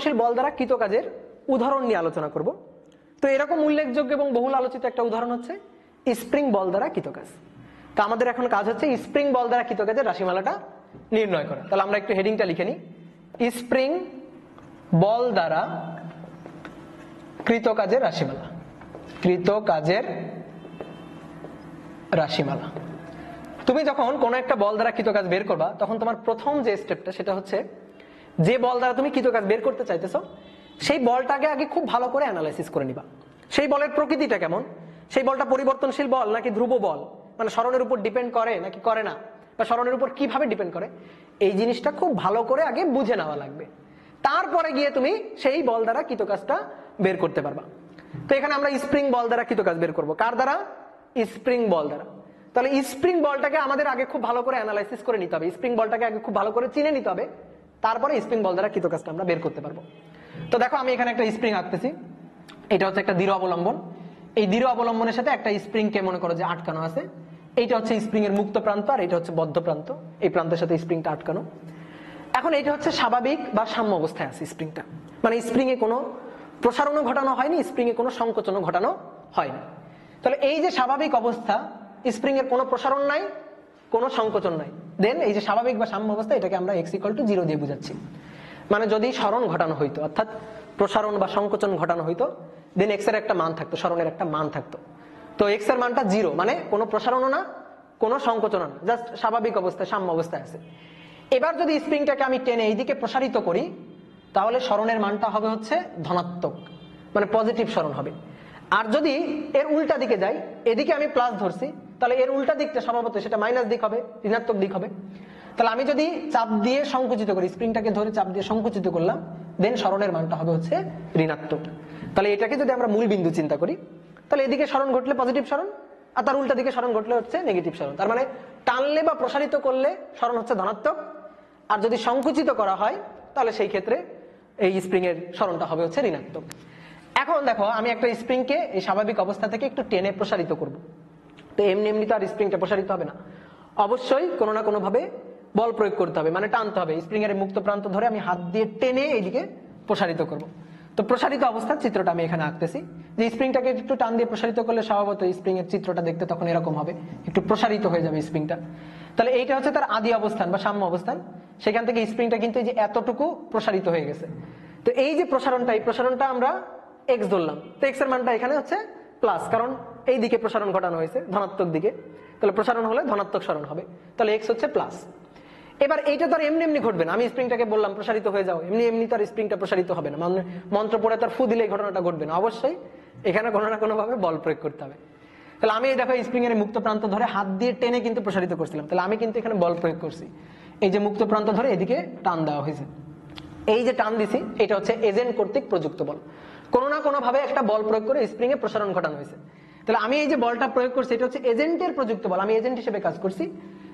পরিবর্তনশীল বল দ্বারা কৃত কাজের উদাহরণ নিয়ে আলোচনা করব। তো এরকম উল্লেখযোগ্য এবং বহুল আলোচিত একটা উদাহরণ হচ্ছে স্প্রিং বল দ্বারা কৃত কাজ। তো আমাদের এখন কাজ হচ্ছে স্প্রিং বল দ্বারা কৃত কাজের রাশিমালাটা নির্ণয় করা। তাহলে আমরা একটু হেডিংটা লিখে নিই, স্প্রিং বল দ্বারা কৃত কাজের রাশিমালা। কৃত কাজের রাশিমালা। তুমি যখন কোনো একটা বল দ্বারা কৃত কাজ বের করবা, তখন তোমার প্রথম যে স্টেপটা সেটা হচ্ছে যে বল দ্বারা তুমি কৃত কাজ বের করতে চাইতেছো সেই বলটাকে আগে খুব ভালো করে অ্যানালাইসিস করে নিবা। সেই বলের প্রকৃতিটা কেমন, সেই বলটা পরিবর্তনশীল বল নাকি ধ্রুব বল, মানে সরণের উপর ডিপেন্ড করে নাকি করে না, বা সরণের উপর কিভাবে ডিপেন্ড করে, এই জিনিসটা খুব ভালো করে আগে বুঝে নেওয়া লাগবে। তারপরে গিয়ে তুমি সেই বল দ্বারা কৃত কাজটা বের করতে পারবা। তো এখানে আমরা স্প্রিং বল দ্বারা কৃত কাজ বের করবো। কার দ্বারা? স্প্রিং বল দ্বারা। তাহলে স্প্রিং বলটাকে আমাদের আগে খুব ভালো করে অ্যানালাইসিস করে নিতে হবে, স্প্রিং বলটাকে আগে খুব ভালো করে চিনে নিতে হবে, তারপরে স্প্রিং বল দ্বারা কৃত কাজটা আমরা বের করতে পারবো। তো দেখো আমি এখানে একটা স্প্রিং আঁকতেছি, এটা হচ্ছে একটা দৃঢ় অবলম্বন। এই দৃঢ় অবলম্বনের সাথে একটা স্প্রিং কে মনে করো যে আটকানো আছে। এইটা হচ্ছে স্প্রিং এর মুক্ত প্রান্ত আর এটা হচ্ছে বদ্ধ প্রান্ত, এই প্রান্তের সাথে স্প্রিংটা আটকানো। এখন এইটা হচ্ছে স্বাভাবিক বা সাম্য অবস্থায় আছে স্প্রিংটা, মানে স্প্রিং এ কোনো প্রসারণও ঘটানো হয়নি, স্প্রিং এ কোনো সংকোচনও ঘটানো হয়নি। তাহলে এই যে স্বাভাবিক অবস্থা, স্প্রিং এর কোনো প্রসারণ নাই, কোনো সংকোচন নাই, দেন এই যে স্বাভাবিক বা সাম্য অবস্থা, এটাকে আমরা x=0 দিয়ে বুঝাচ্ছি। মানে যদি সরণ ঘটানো হইতো, অর্থাৎ প্রসারণ বা সংকোচন ঘটানো হইতো, দেন x এর একটা মান থাকতো, সরণের একটা মান থাকতো। তো x এর মানটা 0, মানে কোনো প্রসারণও না, কোনো সংকোচনও না, জাস্ট স্বাভাবিক অবস্থায় সাম্য অবস্থায় আছে। এবার যদি স্প্রিংটাকে আমি টেনে এইদিকে প্রসারিত করি, তাহলে সরণের মানটা হবে হচ্ছে ধনাত্মক, মানে পজিটিভ সরণ হবে। আর যদি এর উল্টা দিকে যাই, এদিকে আমি প্লাস ধরছি, তাহলে এর উল্টা দিকটা স্বভাবত সেটা মাইনাস দিক হবে, ঋণাত্মক দিক হবে। তাহলে আমি যদি চাপ দিয়ে সংকুচিত করি, স্প্রিংটাকে ধরে চাপ দিয়ে সংকুচিত করলাম, দেন সরণের মানটা হবে হচ্ছে ঋণাত্মক। তাহলে এটাকে যদি আমরা মূল বিন্দু চিন্তা করি, তাহলে এদিকে সরণ ঘটলে পজিটিভ সরণ, আর তার উল্টা দিকে সরণ ঘটলে হচ্ছে নেগেটিভ সরণ। তার মানে টানলে বা প্রসারিত করলে সরণ হচ্ছে ধনাত্মক, আর যদি সংকুচিত করা হয় তাহলে সেই ক্ষেত্রে এই স্প্রিং এর সরণটা হবে হচ্ছে ঋণাত্মক। এখন দেখো আমি একটা স্প্রিংকে এই স্বাভাবিক অবস্থা থেকে একটু টেনে প্রসারিত করব। তো এমনি এমনি তো আর স্প্রিংটা প্রসারিত হবে না, অবশ্যই কোনো না কোনো ভাবে বল প্রয়োগ করতে হবে, মানে টানতে হবে। স্প্রিং এর মুক্ত প্রান্ত ধরে আমি হাত দিয়ে টেনে এইদিকে প্রসারিত করব। তো প্রসারিত অবস্থার চিত্রটা আমি এখানে আঁকতেছি, যে স্প্রিংটাকে একটু টান দিয়ে প্রসারিত করলে স্বভাবত স্প্রিং এর চিত্রটা দেখতে তখন এরকম হবে, একটু প্রসারিত হয়ে যাবে স্প্রিংটা। তাহলে এইটা হচ্ছে তার আদি অবস্থান বা সাম্য অবস্থান। সেখান থেকে স্প্রিংটা কিন্তু এই যে এতটুকু প্রসারিত হয়ে গেছে। তো এই যে প্রসারণটা, এই প্রসারণটা আমরা x ধরলাম, তো x এর মানটা এখানে হচ্ছে প্লাস, কারণ এই দিকে প্রসারণ ঘটানো হয়েছে ধনাত্মক দিকে, তাহলে প্রসারণ হলে ধনাত্মক সরণ হবে, তাহলে x হচ্ছে প্লাস। এবার এইটা তো আর এমনি এমনি ঘটবে না, আমি স্প্রিংটাকে বললাম প্রসারিত হয়ে যাও, এমনি এমনি তো আর স্প্রিংটা প্রসারিত হবে না, মানে মন্ত্র পড়ে তার ফু দিলে ঘটনাটা ঘটবে না, অবশ্যই এখানে কোনো না কোনো ভাবে বল প্রয়োগ করতে হবে। তাহলে আমি দেখো স্প্রিং এর মুক্ত প্রান্ত ধরে হাত দিয়ে টেনে কিন্তু প্রসারিত করছিলাম, তাহলে আমি কিন্তু এখানে বল প্রয়োগ করছি। এই যে মুক্ত প্রান্ত ধরে এদিকে টান দেওয়া হয়েছে, এই যে টান দিছি এটা হচ্ছে এজেন্ট কর্তৃক প্রযুক্ত বল, কোনো না কোনো ভাবে একটা বল প্রয়োগ করে স্প্রিং এ প্রসারণ ঘটানো হয়েছে। তাহলে আমি এই যে বলটা প্রয়োগ করছি এটা হচ্ছে এজেন্টের প্রযুক্ত বল, আমি এজেন্ট হিসেবে কাজ করছি।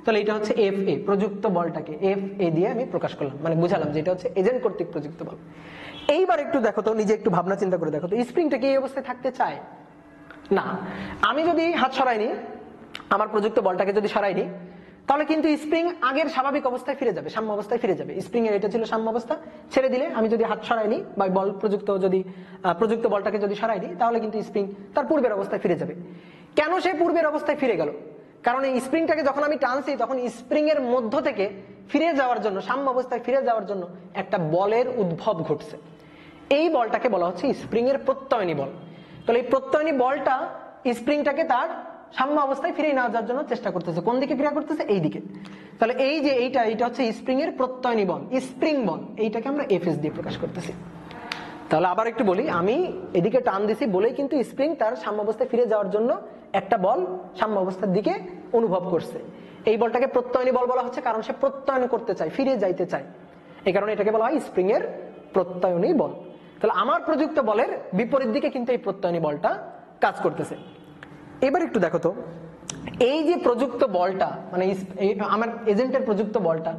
তাহলে এটা হচ্ছে FA, প্রযুক্ত বলটাকে FA দিয়ে আমি প্রকাশ করলাম, মানে বুঝালাম যে এটা হচ্ছে এজেন্ট কর্তৃক প্রযুক্ত বল। এইবার একটু দেখো তো, নিজে একটু ভাবনা চিন্তা করে দেখো তো, স্প্রিংটা কি এই অবস্থায় থাকতে চায় না? আমি যদি হাত সরাইনি, আমার প্রযুক্ত বলটাকে যদি সরাইনি, তাহলে কিন্তু স্প্রিং আগের স্বাভাবিক অবস্থায় ফিরে যাবে, সাম্য অবস্থায় ফিরে যাবে। স্প্রিং এর এটা ছিল সাম্য অবস্থা, ছেড়ে দিলে আমি যদি হাত সরাইনি বা বল প্রযুক্ত বলটাকে যদি সরাইনি, তাহলে কিন্তু স্প্রিং তার পূর্বের অবস্থায় ফিরে যাবে। কেন সে পূর্বের অবস্থায় ফিরে গেল? কারণ এই স্প্রিংটাকে যখন আমি টানছি, তখন স্প্রিং এর মধ্য থেকে ফিরে যাওয়ার জন্য, সাম্য অবস্থায় ফিরে যাওয়ার জন্য একটা বলের উদ্ভব ঘটছে। এই বলটাকে বলা হচ্ছে স্প্রিং এর প্রত্যয়নী বল। তাহলে এই প্রত্যয়নী বলটা স্প্রিংটাকে তার সাম্য অবস্থায় ফিরে নেওয়ার জন্য চেষ্টা করতেছে। কোন দিকে ক্রিয়া করতেছে? এই দিকে। তাহলে এই যে এইটা হচ্ছে স্প্রিং এর প্রত্যয়নী বল, স্প্রিং বল, এইটাকে আমরা FS দিয়ে প্রকাশ করতেছি। তাহলে আবার একটু বলি, আমি এদিকে টান দিছি বলেই কিন্তু স্প্রিং তার সাম্য অবস্থায় ফিরে যাওয়ার জন্য একটা বল সাম্য অবস্থার দিকে অনুভব করছে। এই বলটাকে প্রত্যয়নী বল বলা হচ্ছে, কারণ সে প্রত্যয়ন করতে চায়, ফিরে যাইতে চায়, এই কারণে এটাকে বলা হয় স্প্রিং এর প্রত্যয়নী বল। তাহলে আমার প্রযুক্ত বলের বিপরীত দিকে কিন্তু এই প্রত্যয়নী বলটা কাজ করতেছে। এবার একটু দেখো তো, এই যে প্রযুক্ত বলটা, মানে আমার এজেন্টের প্রযুক্ত বলটা,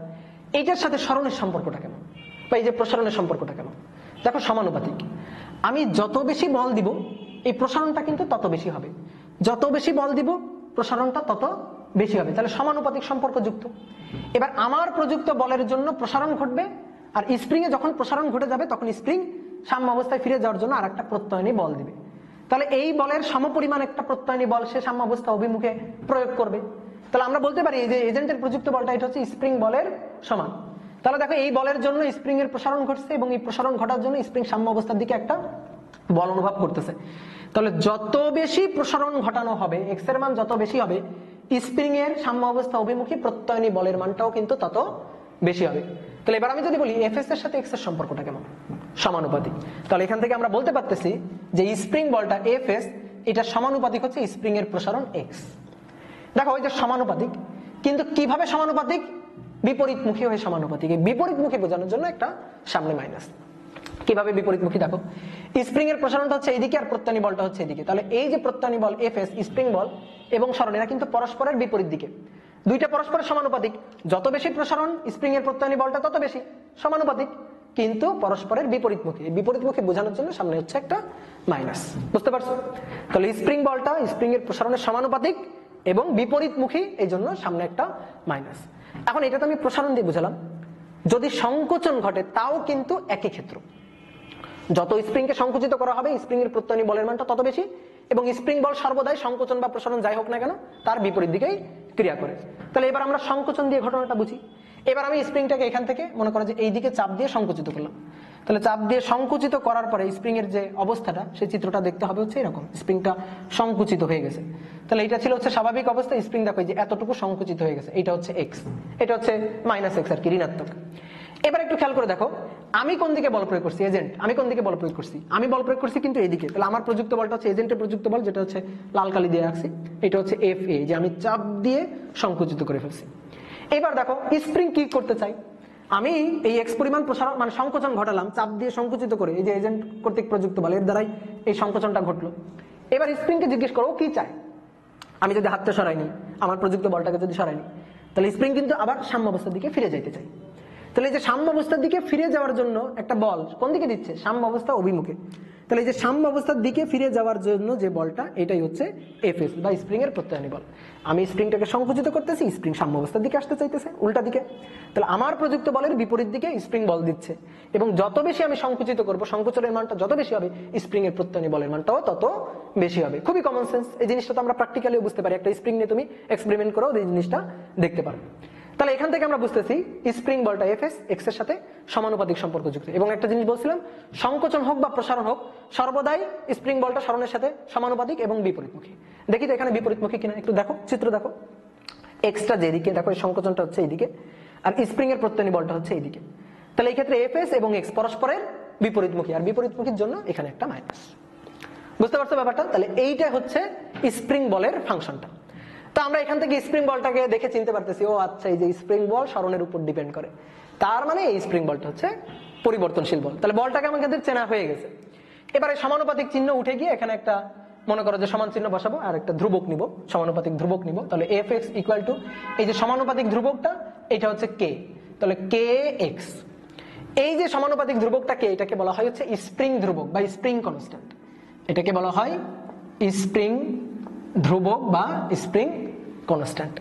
এইটার সাথে সরণের সম্পর্কটা কেমন, বা এই যে প্রসারণের সম্পর্কটা কেমন? দেখো সমানুপাতিক। আমি যত বেশি বল দিব, এই প্রসারণটা কিন্তু তত বেশি হবে, যত বেশি বল দিব প্রসারণটা তত বেশি হবে। তাহলে সমানুপাতিক সম্পর্ক যুক্ত। এবার আমার প্রযুক্ত বলের জন্য প্রসারণ ঘটবে, আর স্প্রিং এ যখন প্রসারণ ঘটে যাবে তখন স্প্রিং সাম্য অবস্থায় ফিরে যাওয়ার জন্য আরেকটা প্রত্যয়নী বল দিবে। তাহলে এই বলের সমপরিমাণ একটা প্রত্যয়নী বল সে সাম্য অবস্থা অভিমুখে প্রয়োগ করবে। তাহলে আমরা বলতে পারি যে এজেন্টের প্রযুক্ত বলটা এটা হচ্ছে স্প্রিং বলের সমান। তাহলে দেখো এই বলের জন্য স্প্রিং এর প্রসারণ ঘটছে এবং এই প্রসারণ ঘটার জন্য স্প্রিং সাম্য অবস্থার দিকে একটা বল অনুভব করতেছে। তাহলে যত বেশি প্রসারণ ঘটানো হবে, এক্স এর মান যত বেশি হবে, স্প্রিং এর সাম্য অবস্থা অভিমুখী প্রত্যয়নী বলের মানটাও কিন্তু তত বেশি হবে। তাহলে এবার আমি যদি বলি এফএস এর সাথে এক্স এর সম্পর্কটা কেমন, সমানুপাতিক। তাহলে এখান থেকে আমরা বলতে পারতেছি যে স্প্রিং বলটা এফএস এটা সমানুপাতিক হচ্ছে স্প্রিং এর প্রসারণ এক্স। দেখো ওই যে সমানুপাতিক, কিন্তু কিভাবে সমানুপাতিক? বিপরীতমুখী হয়ে সমানুপাতিক। এই বিপরীতমুখী বোঝানোর জন্য একটা সামনে মাইনাস। কিভাবে বিপরীতমুখী? দেখো স্প্রিং এর প্রসারণটা হচ্ছে এইদিকে আর প্রত্যয়নী বলটা হচ্ছে এইদিকে। তাহলে এই যে প্রত্যয়নী বল এফএস, স্প্রিং বল এবং সরণ এরা কিন্তু পরস্পরের বিপরীত দিকে, দুইটা পরস্পরের সমানুপাতিক। যত বেশি প্রসারণ স্প্রিং এর প্রত্যয়নী বলটা তত বেশি সমানুপাতিক, কিন্তু পরস্পরের বিপরীতমুখী। এই বিপরীতমুখী বোঝানোর জন্য সামনে হচ্ছে একটা মাইনাস। বুঝতে পারছো? তাহলে স্প্রিং বলটা স্প্রিং এর প্রসারণের সমানুপাতিক এবং বিপরীতমুখী, এই জন্য সামনে একটা মাইনাস। এখন এটা তো আমি প্রসারণ দিয়ে বুঝালাম। যদি সংকোচন ঘটে তাও কিন্তু একই ক্ষেত্র। যত স্প্রিংকে সংকুচিত করা হবে স্প্রিং এর প্রত্যয়নী বলের মানটা তত বেশি, এবং স্প্রিং বল সর্বদাই সংকোচন বা প্রসারণ যাই হোক না কেন তার বিপরীত দিকেই ক্রিয়া করে। তাহলে এবার আমরা সংকোচন দিয়ে ঘটনাটা বুঝি। এবার আমি স্প্রিংটাকে এখান থেকে মনে করো যে এই দিকে চাপ দিয়ে সংকুচিত করলাম। তাহলে চাপ দিয়ে সংকুচিত করার পরে স্প্রিং এর যে অবস্থাটা, সেই চিত্রটা দেখতে হবে হচ্ছে এরকম। স্প্রিংটা সংকুচিত হয়ে গেছে। তাহলে এটা ছিল হচ্ছে স্বাভাবিক অবস্থা। স্প্রিং দেখো যে এতটুকু সংকুচিত হয়ে গেছে, এটা হচ্ছে এক্স, এটা হচ্ছে মাইনাস এক্স আর কি, ঋণাত্মক। এবার একটু খেয়াল করে দেখো আমি কোন দিকে বল প্রয়োগ করছি, এজেন্ট। আমি কোন দিকে বল প্রয়োগ করছি? আমি বল প্রয়োগ করছি কিন্তু এইদিকে। তাহলে আমার প্রযুক্ত বলটা হচ্ছে এজেন্টের প্রযুক্ত বল, যেটা হচ্ছে লাল কালি দিয়ে রাখছি। এটা হচ্ছে এফ এ, যে আমি চাপ দিয়ে সংকুচিত করে ফেলছি। এবার দেখো স্প্রিং কি করতে চাই, আমি এই এক্স পরিমাণ প্রসারণ মানে সংকোচন ঘটালাম চাপ দিয়ে সংকুচিত করে, এই যে এজেন্ট কর্তৃক প্রযুক্ত বল এর দ্বারাই এই সংকোচনটা ঘটলো। এবার স্প্রিংকে জিজ্ঞেস করো কি চায়। আমি যদি হাতটা সরাইনি, আমার প্রযুক্ত বলটাকে যদি সরাইনি, তাহলে স্প্রিং কিন্তু আবার সাম্য অবস্থার দিকে ফিরে যাইতে চাই। তাহলে এই যে সাম্য অবস্থার দিকে ফিরে যাওয়ার জন্য একটা বল কোন দিকে দিচ্ছে? সাম্য অবস্থা অভিমুখে। তাহলে এই যে সাম্য অবস্থার দিকে ফিরে যাওয়ার জন্য যে বলটা, এটাই হচ্ছে এফএস বা স্প্রিং এর প্রত্যয়নী বল। আমি স্প্রিংটাকে সংকুচিত করতেছি, স্প্রিং সাম্য অবস্থার দিকে আসতে চাইতেছে উল্টা দিকে। তাহলে আমার প্রযুক্ত বলের বিপরীত দিকে স্প্রিং বল দিচ্ছে, এবং যত বেশি আমি সংকুচিত করব সংকোচনের মানটা যত বেশি হবে স্প্রিং এর প্রত্যয়নী বলের মানটাও তত বেশি হবে। খুবই কমন সেন্স। এই জিনিসটা তো আমরা প্র্যাকটিক্যালিও বুঝতে পারি। একটা স্প্রিং নিয়ে তুমি এক্সপেরিমেন্ট করো, এই জিনিসটা দেখতে পারো। তাহলে এখান থেকে আমরা বুঝতেছি স্প্রিং বলটা এফএস এক্স এর সাথে সমানুপাতিক সম্পর্কযুক্ত। এবং একটা জিনিস বলছিলাম, সংকোচন হোক বা প্রসারণ হোক সর্বদাই স্প্রিং বলটা সরণের সাথে সমানুপাতিক এবং বিপরীতমুখী। দেখি তো এখানে বিপরীতমুখী কিনা, একটু দেখো চিত্র দেখো। এক্সটা যেদিকে, দেখো এই সংকোচনটা হচ্ছে এইদিকে, আর স্প্রিং এর প্রত্যয়নী বলটা হচ্ছে এইদিকে। তাহলে এই ক্ষেত্রে এফএস এবং এক্স পরস্পরের বিপরীতমুখী, আর বিপরীতমুখীর জন্য এখানে একটা মাইনাস। বুঝতে পারছো ব্যাপারটা? তাহলে এইটা হচ্ছে স্প্রিং বলের ফাংশনটা। তো আমরা এখান থেকে স্প্রিং বলটাকে দেখে চিনতে পারতেছি, ও আচ্ছা এই যে স্প্রিং বল সরণের উপর ডিপেন্ড করে, তার মানে এই স্প্রিং বলটা হচ্ছে পরিবর্তনশীল বল। তাহলে বলটাকে আমাদের চেনা হয়ে গেছে। এবারে সমানুপাতিক চিহ্ন উঠে গিয়ে এখানে একটা মনে করো যে সমান চিহ্ন বসাবো আর একটা ধ্রুবক নিব, সমানুপাতিক ধ্রুবক নিব। তাহলে এফ এক্স ইকুয়াল টু এই যে সমানুপাতিক ধ্রুবকটা, এটা হচ্ছে কে। তাহলে কে এক্স, এই যে সমানুপাতিক ধ্রুবকটা কে, এটাকে বলা হয় হচ্ছে স্প্রিং ধ্রুবক বা স্প্রিং কনস্ট্যান্ট। এটাকে বলা হয় স্প্রিং ধ্রুবক বা স্প্রিং কনস্ট্যান্ট।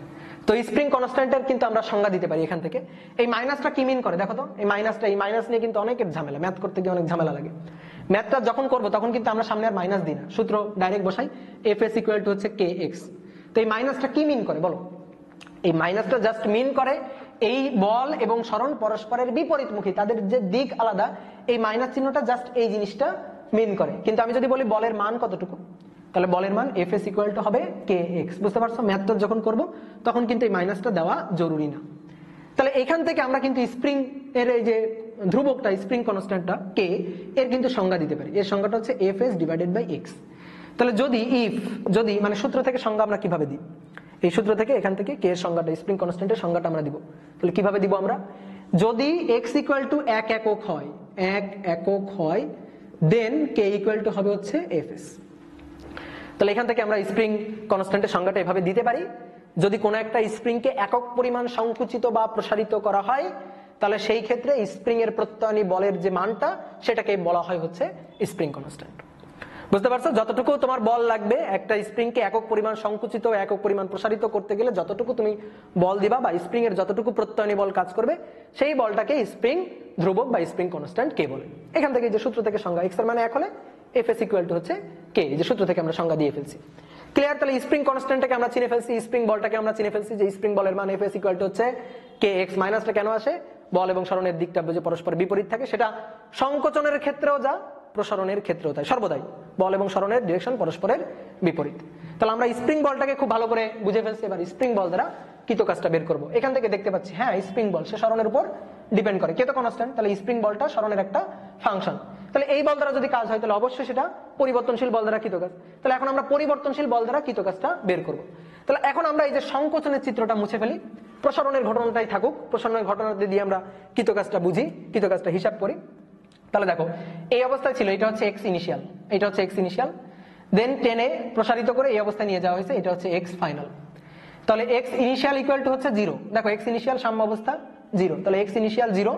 তো স্প্রিং কনস্ট্যান্টের কিন্তু আমরা সংজ্ঞা দিতে পারি এখান থেকে। এই মাইনাসটা কি মিন করে দেখো তো। এই মাইনাস নিয়ে কিন্তু অনেকের ঝামেলা, ম্যাথ করতে গিয়ে অনেক ঝামেলা লাগে। ম্যাথটা যখন করবো তখন কিন্তু আমরা সামনে আর মাইনাস দিই না, সূত্র ডাইরেক্ট বসাই, এফ এস ইকুয়াল টু হচ্ছে কে এক্স। তো এই মাইনাসটা কি মিন করে বলো? এই মাইনাসটা জাস্ট মিন করে এই বল এবং সরণ পরস্পরের বিপরীতমুখী, তাদের যে দিক আলাদা, এই মাইনাস চিহ্নটা জাস্ট এই জিনিসটা মিন করে। কিন্তু আমি যদি বলি বলের মান কতটুকু, তাহলে বলের মান এফ এস ইকুয়াল টু হবে কে এক্স। বুঝতে পারছো? ম্যাথটা যখন করব তখন কিন্তু এই মাইনাসটা দেওয়া জরুরি না। তাহলে এখান থেকে আমরা কিন্তু স্প্রিং এর এই যে ধ্রুবকটা স্প্রিং কনস্ট্যান্টটা কে, এর কিন্তু সংজ্ঞা দিতে পারি। এর সংজ্ঞাটা হচ্ছে F S divided by X. তাহলে যদি মানে সূত্র থেকে সংজ্ঞা আমরা কিভাবে দিই, এই সূত্র থেকে এখান থেকে কে এর সংজ্ঞাটা স্প্রিং কনস্ট্যান্টের সংজ্ঞাটা আমরা দিব। তাহলে কিভাবে দিব আমরা? যদি এক্স ইকুয়াল টু 1 একক হয় দেন কে ইকুয়াল টু হবে হচ্ছে এফ এস। তাহলে এখান থেকে আমরা স্প্রিং কনস্ট্যান্টের সংজ্ঞাটা এভাবে দিতে পারি। যদি কোনো একটা স্প্রিংকে একক পরিমাণ সংকুচিত বা প্রসারিত করা হয়, তাহলে সেই ক্ষেত্রে স্প্রিং এর প্রত্যয়নী বলের যে মানটা, সেটাকে বলা হয় হচ্ছে স্প্রিং কনস্ট্যান্ট। বুঝতে পারছো? যতটুকু তোমার বল লাগবে একটা স্প্রিংকে একক পরিমাণ সংকুচিত একক পরিমাণ প্রসারিত করতে গেলে যতটুকু তুমি বল দিবা বা স্প্রিং এর যতটুকু প্রত্যয়নী বল কাজ করবে সেই বলটাকে স্প্রিং ধ্রুবক বা স্প্রিং কনস্ট্যান্ট কে বলে। এখান থেকে যে সূত্র থেকে সংজ্ঞা এক্স এর মানে এক হলে Fs ইকুয়াল টু হচ্ছে কে, এই যে সূত্র থেকে আমরা সংজ্ঞা দিয়ে ফেলছি। ক্লিয়ার? তাহলে স্প্রিং কনস্ট্যান্টটাকে আমরা চিনে ফেলছি, স্প্রিং বলটাকে আমরা চিনে ফেলছি যে স্প্রিং বলের মান Fs ইকুয়াল টু হচ্ছে কে এক্স। মাইনাসটা কেন আসে? বল এবং সরণের দিকটা যে পরস্পর বিপরীত থাকে, সেটা সংকোচনের ক্ষেত্রেও যা প্রসারণের ক্ষেত্রেও তাই, সর্বদাই বল এবং সরণের ডিরেকশন পরস্পরের বিপরীত। তাহলে আমরা স্প্রিং বলটাকে খুব ভালো করে বুঝে ফেলছি, এবার স্প্রিং বল দ্বারা কৃত কাজটা বের করবো। এখান থেকে দেখতে পাচ্ছি হ্যাঁ স্প্রিং বল সে সরণের উপর ডিপেন্ড করে, কে তো কনস্ট্যান্ট, তাহলে স্প্রিং বলটা সরণের একটা ফাংশন। তাহলে এই বল দ্বারা যদি কাজ হয় তাহলে অবশ্যই সেটা পরিবর্তনশীল বল দ্বারা কৃত কাজ। তাহলে এখন আমরা পরিবর্তনশীল বল দ্বারা কৃত কাজটা বের করবো। তাহলে এখন আমরা এই যে সংকোচনের চিত্রটা মুছে ফেলি, প্রসারণের ঘটনাটাই থাকুক, প্রসারণের ঘটনাটা দিয়ে আমরা কৃত কাজটা বুঝি, কৃত কাজটা হিসাব করি। তাহলে দেখো এই অবস্থায় ছিল, এটা হচ্ছে এক্স ইনিশিয়াল, এটা হচ্ছে এক্স ইনিশিয়াল, দেন টেনে প্রসারিত করে এই অবস্থায় নিয়ে যাওয়া হয়েছে, এটা হচ্ছে এক্স ফাইনাল। তাহলে এক্স ইনিশিয়াল ইকুয়াল টু হচ্ছে 0, দেখো এক্স ইনিশিয়াল সাম্য অবস্থা 0, তাহলে এক্স ইনিশিয়াল 0,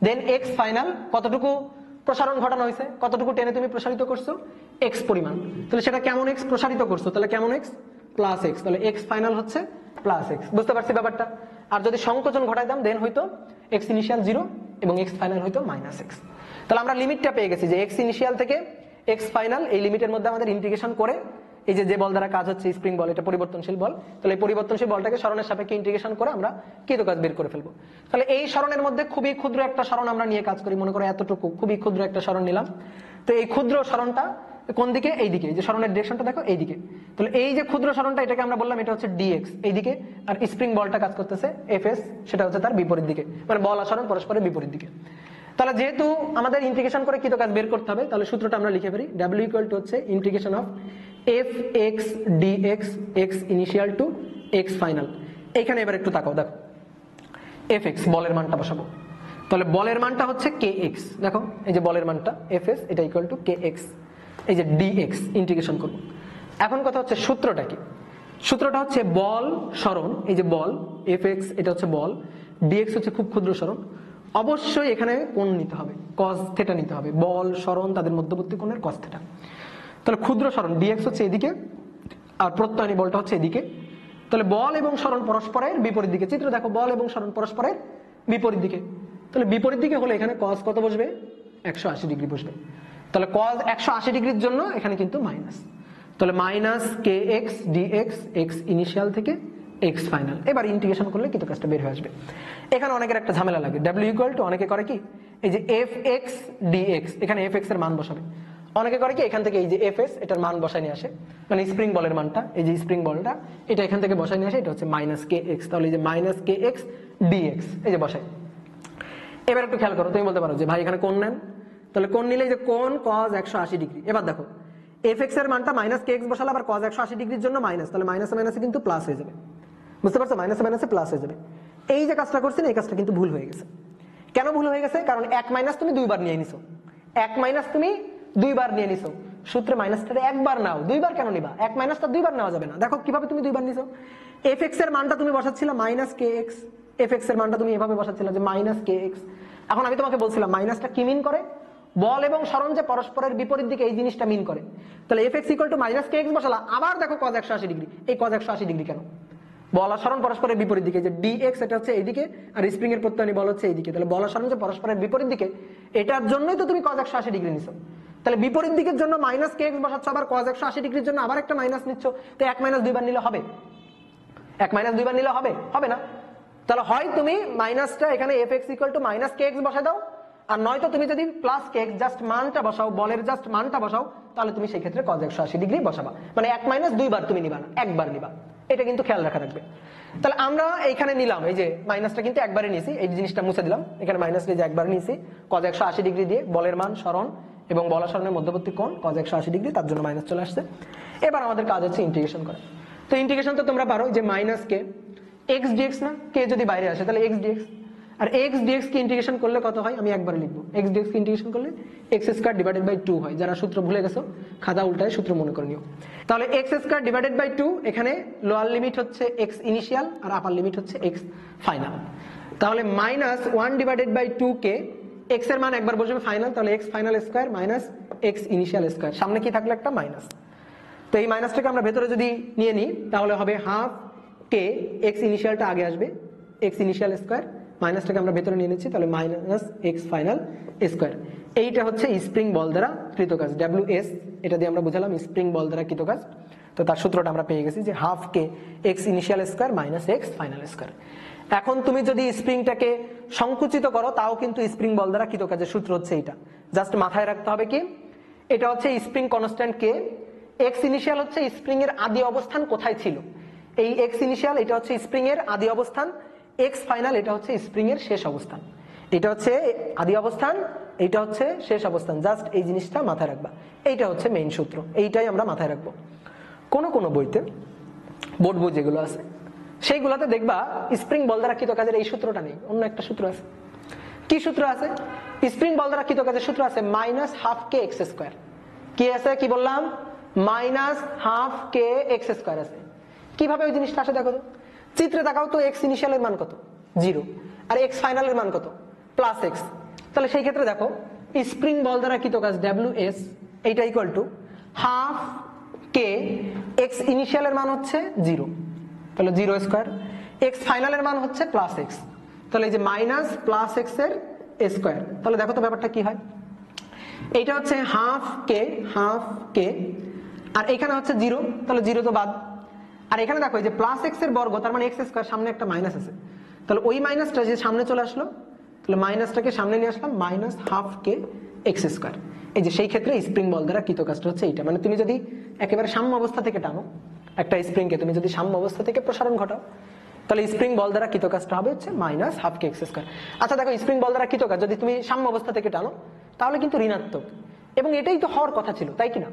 দেন এক্স ফাইনাল কতটুকু প্রসারণ ঘটানো হয়েছে, কতটুকু টেনে তুমি প্রসারিত করছো, এক্স পরিমাণ, তাহলে সেটা কেমন এক্স প্রসারিত করছো, তাহলে কেমন এক্স প্লাস এক্স, তাহলে এক্স ফাইনাল হচ্ছে প্লাস এক্স। বুঝতে পারছি ব্যাপারটা? আর যদি সংকোচন ঘটাই দাম দেন হয়তো এক্স ইনিশিয়াল 0 এবং এক্স ফাইনাল হয়তো মাইনাস এক্স। তাহলে আমরা লিমিটটা পেয়ে গেছি যে এক্স ইনিশিয়াল থেকে এক্স ফাইনাল, এই লিমিটের মধ্যে আমাদের ইন্টিগ্রেশন করে এই যে বল দ্বারা কাজ হচ্ছে স্প্রিং বল, এটা পরিবর্তনশীল বল, তাহলে এই পরিবর্তনশীল বলটাকে সরণের সাপেক্ষে ইন্টিগ্রেশন করে আমরা কৃত কাজ বের করে ফেলবো। তাহলে এই সরণের মধ্যে খুবই ক্ষুদ্র একটা সরণ আমরা নিয়ে কাজ করি, মনে করো এতটুকু খুবই ক্ষুদ্র একটা সরণ নিলাম। তো এই ক্ষুদ্র সরণটা কোন দিকে? এইদিকে, যে সরণের ডিরেকশনটা দেখো এইদিকে। তাহলে এই যে ক্ষুদ্র সরণটা এটাকে আমরা বললাম এটা হচ্ছে ডিএক্স এইদিকে, আর স্প্রিং বলটা কাজ করতেছে এফএস, সেটা হচ্ছে তার বিপরীত দিকে, মানে বল আর সরণ পরস্পরের বিপরীত দিকে। তাহলে যেহেতু আমাদের ইন্টিগ্রেশন করে কৃত কাজ বের করতে হবে, তাহলে সূত্রটা আমরা লিখে পারি W ইকুয়াল টু হচ্ছে integration of f x dx x initial to x final. এইখানে এবার একটু তাকাও, দেখো এফ এক্স বলের মানটা বসাবো, তাহলে বলের মানটা হচ্ছে কে এক্স, দেখো এই যে বলের মানটা এফ এস এটা ইকুয়াল টু কে এক্স, এই যে ডিএক্স ইন্টিগ্রেশন করবো। এখন কথা হচ্ছে সূত্রটা কি? সূত্রটা হচ্ছে বল সরণ, এই যে বল এফ এক্স এটা হচ্ছে বল, ডিএক্স হচ্ছে খুব ক্ষুদ্র সরণ, অবশ্যই এখানে কোণ নিতে হবে, কস থেটা নিতে হবে, বল সরণ তাদের মধ্যবর্তী কোণের কস থেটা। তাহলে ক্ষুদ্র সরণ ডিএক্স হচ্ছে এদিকে আর প্রত্যয়নী বলটা হচ্ছে এদিকে, তাহলে বল এবং সরণ পরস্পরের বিপরীত দিকে। চিত্র দেখো বল এবং সরণ পরস্পরের বিপরীত দিকে, তাহলে বিপরীত দিকে হলে এখানে কস কত বসবে? 180 ডিগ্রি বসবে। তাহলে কস 180 ডিগ্রির জন্য এখানে কিন্তু মাইনাস, তাহলে minus k x dx x initial থেকে এক্স ফাইনাল। এবার ইন্টিগ্রেশন করলে কিন্তু কাজটা বের হয়ে আসবে। এখানে অনেকের একটা ঝামেলা লাগে, W ইকুয়াল টু অনেকে করে কি এই যে এফ এক্স ডিএক্স, এখানে এফ এক্স এর মান বসাবে, অনেকে করে কি এখান থেকে এই যে এফ এস এটার মান বসায় নিয়ে আসে, মানে স্প্রিং বলের মানটা, এই যে স্প্রিং বলটা এটা এখান থেকে বসায় নিয়ে আসে, এটা হচ্ছে মাইনাস কে এক্স, তাহলে এই যে মাইনাস কে এক্স ডিএক্স এই যে বসায়। এবার একটু খেয়াল করো, তুমি বলতে পারো যে ভাই এখানে কোণ নেন, তাহলে কোণ নিলে যে কোণ কস 180 ডিগ্রি। এবার দেখো এফ এক্স এর মানটা মাইনাস কে এক্স বসালে আবার কস 180 ডিগ্রির জন্য মাইনাস, তাহলে মাইনাসে মাইনাসে কিন্তু প্লাস হয়ে যাবে। বুঝতে পারছো? মাইনাসে মাইনাসে প্লাস হয়ে যাবে। এই যে কাজটা করছেন এই কাজটা কিন্তু ভুল হয়ে গেছে। কেন ভুল হয়ে গেছে? কারণ এক মাইনাস তুমি দুইবার নিয়ে নিছো, এক মাইনাস তুমি দুইবার নিয়ে নিছো, সূত্রে মাইনাসটা একবার নাও, দুইবার কেন নিবা? এক মাইনাসটা দুইবার নেওয়া যাবে না। দেখো কিভাবে তুমি দুইবার নিছো, এফ এক্স এর মানটা তুমি বসাচ্ছিলা minus k x, F x এর মানটা তুমি এভাবে বসাচ্ছিলা যে মাইনাস কে এক্স। এখন আমি তোমাকে বলছিলাম মাইনাসটা কি মিন করে? বল এবং সরণ যে পরস্পরের বিপরীত দিকে এই জিনিসটা মিন করে। তাহলে F x equal to minus k x বসালা, আবার দেখো কস 180 ডিগ্রি, এই কস 180 ডিগ্রি কেন? বল আর সরণ পরস্পরের বিপরীত দিকে, যে ডিএক্স এটা হচ্ছে এইদিকে আর স্প্রিং এর প্রত্যয়নী বল হচ্ছে এইদিকে, তাহলে বল আর সরণ যে পরস্পরের বিপরীত দিকে এটার জন্যই তো তুমি কস 180 ডিগ্রি নিছো। তাহলে বিপরীত দিকের জন্য মাইনাস কে এক্স বসাচ্ছ, আবার কস 180 ডিগ্রির জন্য আবার একটা মাইনাস নিচ্ছ, তো এক মাইনাস দুইবার নিলে হবে? এক মাইনাস দুইবার নিলে হবে? হবে না। তাহলে হয় তুমি মাইনাসটা এখানে F x equal to minus k x বসাই দাও, আর নয়তো তুমি যদি প্লাস কে এক্স জাস্ট মানটা বসাও, বলের জাস্ট মানটা বসাও, তাহলে তুমি সেই ক্ষেত্রে কস 180 ডিগ্রি বসাবা, মানে এক মাইনাস দুইবার তুমি নিবা না, একবার নিবা, এটা কিন্তু খেয়াল রাখা রাখবে। তাহলে আমরা এইখানে নিলাম এই যে মাইনাসটা কিন্তু একবারে নিয়েছি, এই জিনিসটা মুছে দিলাম, এখানে মাইনাস যে একবার নিয়েছি কস 180 ডিগ্রি দিয়ে, বলের মান সরণ এবং বল আর সরণের মধ্যবর্তী কোণ কস 180 ডিগ্রি, তার জন্য মাইনাস চলে আসছে। এবার আমাদের কাজ হচ্ছে ইন্টিগ্রেশন করা। তো ইন্টিগ্রেশন তো তোমরা পারো যে মাইনাস কে এক্স ডিএক্স, না কে যদি বাইরে আসে তাহলে এক্স ডিএক্স, আর এক্স ডিএক্স কি ইন্টিগ্রেশন করলে কত হয় আমি একবার লিখবো, এক্স ডিএক্স কি ইন্টিগ্রেশন করলে এক্স স্কয়ার ডিভাইডেড বাই 2 হয়। যারা সূত্র ভুলে গেছো খাতা উল্টায় সূত্র মনে করে নিও। তাহলে এক্স স্কয়ার ডিভাইডেড বাই 2, এখানে লোয়ার লিমিট হচ্ছে এক্স ইনিশিয়াল আর আপার লিমিট হচ্ছে এক্স ফাইনাল। তাহলে মাইনাস 1 ডিভাইডেড বাই 2 কে এক্স এর মান একবার বসবে ফাইনাল, তাহলে x final square minus x initial square, সামনে কি থাকলো একটা মাইনাস। তো এই মাইনাসটাকে আমরা ভেতরে যদি নিয়ে নিই তাহলে হবে হাফ কে, এক্স ইনিশিয়ালটা আগে আসবে, এক্স ইনিশিয়াল স্কোয়ার, মাইনাসটাকে আমরা ভেতরে নিয়ে নিচ্ছি, তাহলে মাইনাস এক্স ফাইনাল স্কোয়ার। এইটা হচ্ছে স্প্রিং বল দ্বারা কৃতকাজ, WS, এটা দিয়ে আমরা বুঝালাম স্প্রিং বল দ্বারা কৃতকাজ। তো তার সূত্রটা আমরা পেয়ে গেছি যে half k x initial square minus x final square. এখন তুমি যদি স্প্রিংটাকে সংকুচিত করো তাও কিন্তু স্প্রিং বল দ্বারা কৃতকাজের সূত্র হচ্ছে এটা। জাস্ট মাথায় রাখতে হবে কি, এটা হচ্ছে স্প্রিং কনস্ট্যান্ট কে, এক্স ইনিশিয়াল হচ্ছে স্প্রিং এর আদি অবস্থান কোথায় ছিল, এই এক্স ইনিশিয়াল এটা হচ্ছে স্প্রিং এর আদি অবস্থান, এক্স ফাইনাল এটা হচ্ছে স্প্রিং এর শেষ অবস্থান। এটা হচ্ছে আদি অবস্থান, এটা হচ্ছে শেষ অবস্থান, জাস্ট এই জিনিসটা মাথায় রাখবা, এইটা হচ্ছে মেইন সূত্র, এইটাই আমরা মাথায় রাখবো। কোন কোন বইতে, বোর্ড বই যেগুলো আছে সেইগুলোতে দেখবা স্প্রিং বল দ্বারা কৃতকাজের এই সূত্রটা নেই, অন্য একটা সূত্র আছে। কি সূত্র আছে? স্প্রিং বল দ্বারা কৃতকাজের সূত্র আছে minus half k x square. কি আছে, কি বললাম? Minus half k x square আছে। কিভাবে ওই জিনিসটা আসে দেখো তো, চিত্রে দেখাও তো, এক্স ইনিশিয়ালের মান কত? 0, আর এক্স ফাইনালের মান কত? Plus x. তাহলে সেই ক্ষেত্রে দেখো স্প্রিং বল দ্বারা কৃতকাজ WS এইটা equal to half k x ইনিশিয়ালের মান হচ্ছে 0, তাহলে 0 স্কোয়ার, এক্স ফাইনালের মান হচ্ছে প্লাস এক্স, তাহলে এই যে মাইনাস প্লাস এক্স এর স্কোয়ার। তাহলে দেখো তো ব্যাপারটা কি হয়, এইটা হচ্ছে হাফ কে, আর এখানে হচ্ছে 0, তাহলে 0 তো বাদ, আর এখানে দেখো এই যে প্লাস এক্স এর বর্গ, তার মানে এক্স স্কোয়ার, সামনে একটা মাইনাস আছে, তাহলে ওই মাইনাসটা যে সামনে চলে আসলো, তাহলে মাইনাসটাকে সামনে নিয়ে আসলাম, minus half k x square. এই যে সেই ক্ষেত্রে স্প্রিং বল দ্বারা কৃতকাজটা হচ্ছে এইটা, মানে তুমি যদি একেবারে সাম্য অবস্থা থেকে টানো একটা স্প্রিংকে, তুমি যদি সাম্য অবস্থা থেকে প্রসারণ ঘটাও, তাহলে স্প্রিং বল দ্বারা কৃতকাজটা হবে হচ্ছে minus half k x square. আচ্ছা দেখো, স্প্রিং বল দ্বারা কৃতকাজ যদি তুমি সাম্য অবস্থা থেকে টানো তাহলে কিন্তু ঋণাত্মক, এবং এটাই তো হওয়ার কথা ছিল, তাই কিনা?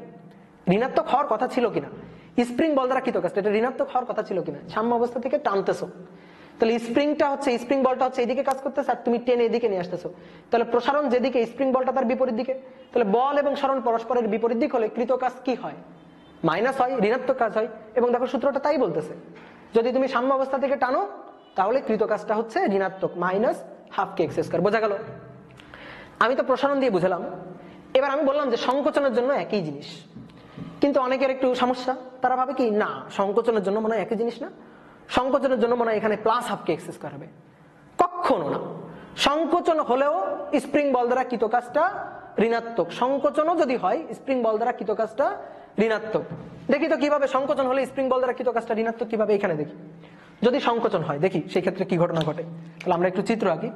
ঋণাত্মক হওয়ার কথা ছিল কিনা? স্প্রিং বল দ্বারা কৃতকাজ এটা ঋণাত্মক হওয়ার কথা ছিল কিনা? সাম্য অবস্থা থেকে টানতেছো, তাহলে স্প্রিং বলটা হচ্ছে এদিকে কাজ করতেছে আর তুমি টেনে এদিকে নিয়ে আসতেছো, তাহলে প্রসারণ যেদিকে, স্প্রিং বলটা তার বিপরীত দিকে, তাহলে বল এবং সরণ পরস্পরের বিপরীত দিক হলে কৃতকাজ কি হয়? মাইনাস হয়, ঋণাত্মক কাজ হয়। এবং দেখো সূত্রটা তাই বলতেছে, যদি তুমি সাম্য অবস্থা থেকে টানো তাহলে কৃতকাজটা হচ্ছে ঋণাত্মক, minus half k x square. বোঝা গেল? আমি তো প্রসারণ দিয়ে বুঝালাম, এবার আমি বললাম যে সংকোচনের জন্য একই জিনিস, কিন্তু অনেকের একটু সমস্যা, তারা ভাবে কি না সংকোচনের জন্য মনে হয় একই জিনিস না, সংকোচনের জন্য মনে হয় এখানে plus half k x square হবে। কখনো না, সংকোচন হলেও স্প্রিং বল দ্বারা কৃতকাজটা ঋণাত্মক, সংকোচনও যদি হয় স্প্রিং বল দ্বারা কৃতকাজটা ঋণাত্মক। দেখি তো কিভাবে সংকোচন হলে স্প্রিং বল দ্বারা কৃতকাজটা ঋণাত্মক কিভাবে, এখানে দেখি। যদি সংকোচন হয় দেখি সেই ক্ষেত্রে কি ঘটনা ঘটে, তাহলে আমরা একটু চিত্র আঁকি।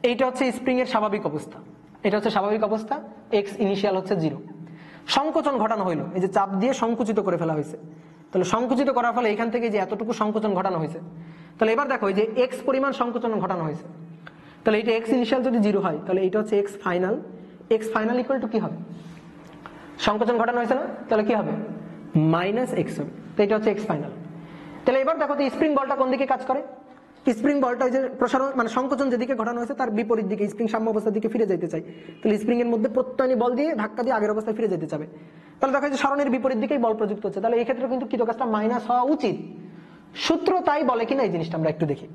এইটা হচ্ছে স্প্রিং এর স্বাভাবিক অবস্থা, এটা হচ্ছে স্বাভাবিক অবস্থা, এক্স ইনিশিয়াল হচ্ছে 0। সংকোচন ঘটানো হইলো, এই যে চাপ দিয়ে সংকুচিত করে ফেলা হয়েছে, তাহলে সংকুচিত করার ফলে এখান থেকে যে এতটুকু সংকোচন ঘটানো হয়েছে, তাহলে এবার দেখো এই যে এক্স পরিমাণ সংকোচন ঘটানো হয়েছে, তাহলে এটা এক্স ইনিশিয়াল যদি 0 হয় তাহলে এটা হচ্ছে এক্স ফাইনাল ইকুয়াল টু কি হবে? সংকোচন ঘটানো হয়েছে না, তাহলে কি হবে? মাইনাস এক্স হবে, তো এটা হচ্ছে এক্স ফাইনাল। তাহলে এবার দেখো তো স্প্রিং বলটা কোন দিকে কাজ করে? স্প্রিং বলটা ওই যে প্রসারণ মানে সংকোচন যেদিকে ঘটানো হয়েছে তার বিপরীত দিকে, স্প্রিং সাম্য অবস্থার দিকে ফিরে যেতে চাই, তাহলে স্প্রিং এর মধ্যে প্রত্যয়নী বল দিয়ে ধাক্কা দিয়ে আগের অবস্থায় ফিরে যেতে যাবে, তাহলে দেখো যে সরণের বিপরীত দিকেই বল প্রযুক্ত হচ্ছে, তাহলে এই ক্ষেত্রে কিন্তু কৃতকাজটা মাইনাস হওয়া উচিত। সূত্র তাই বলে কিনা এই জিনিসটা আমরা একটু দেখি।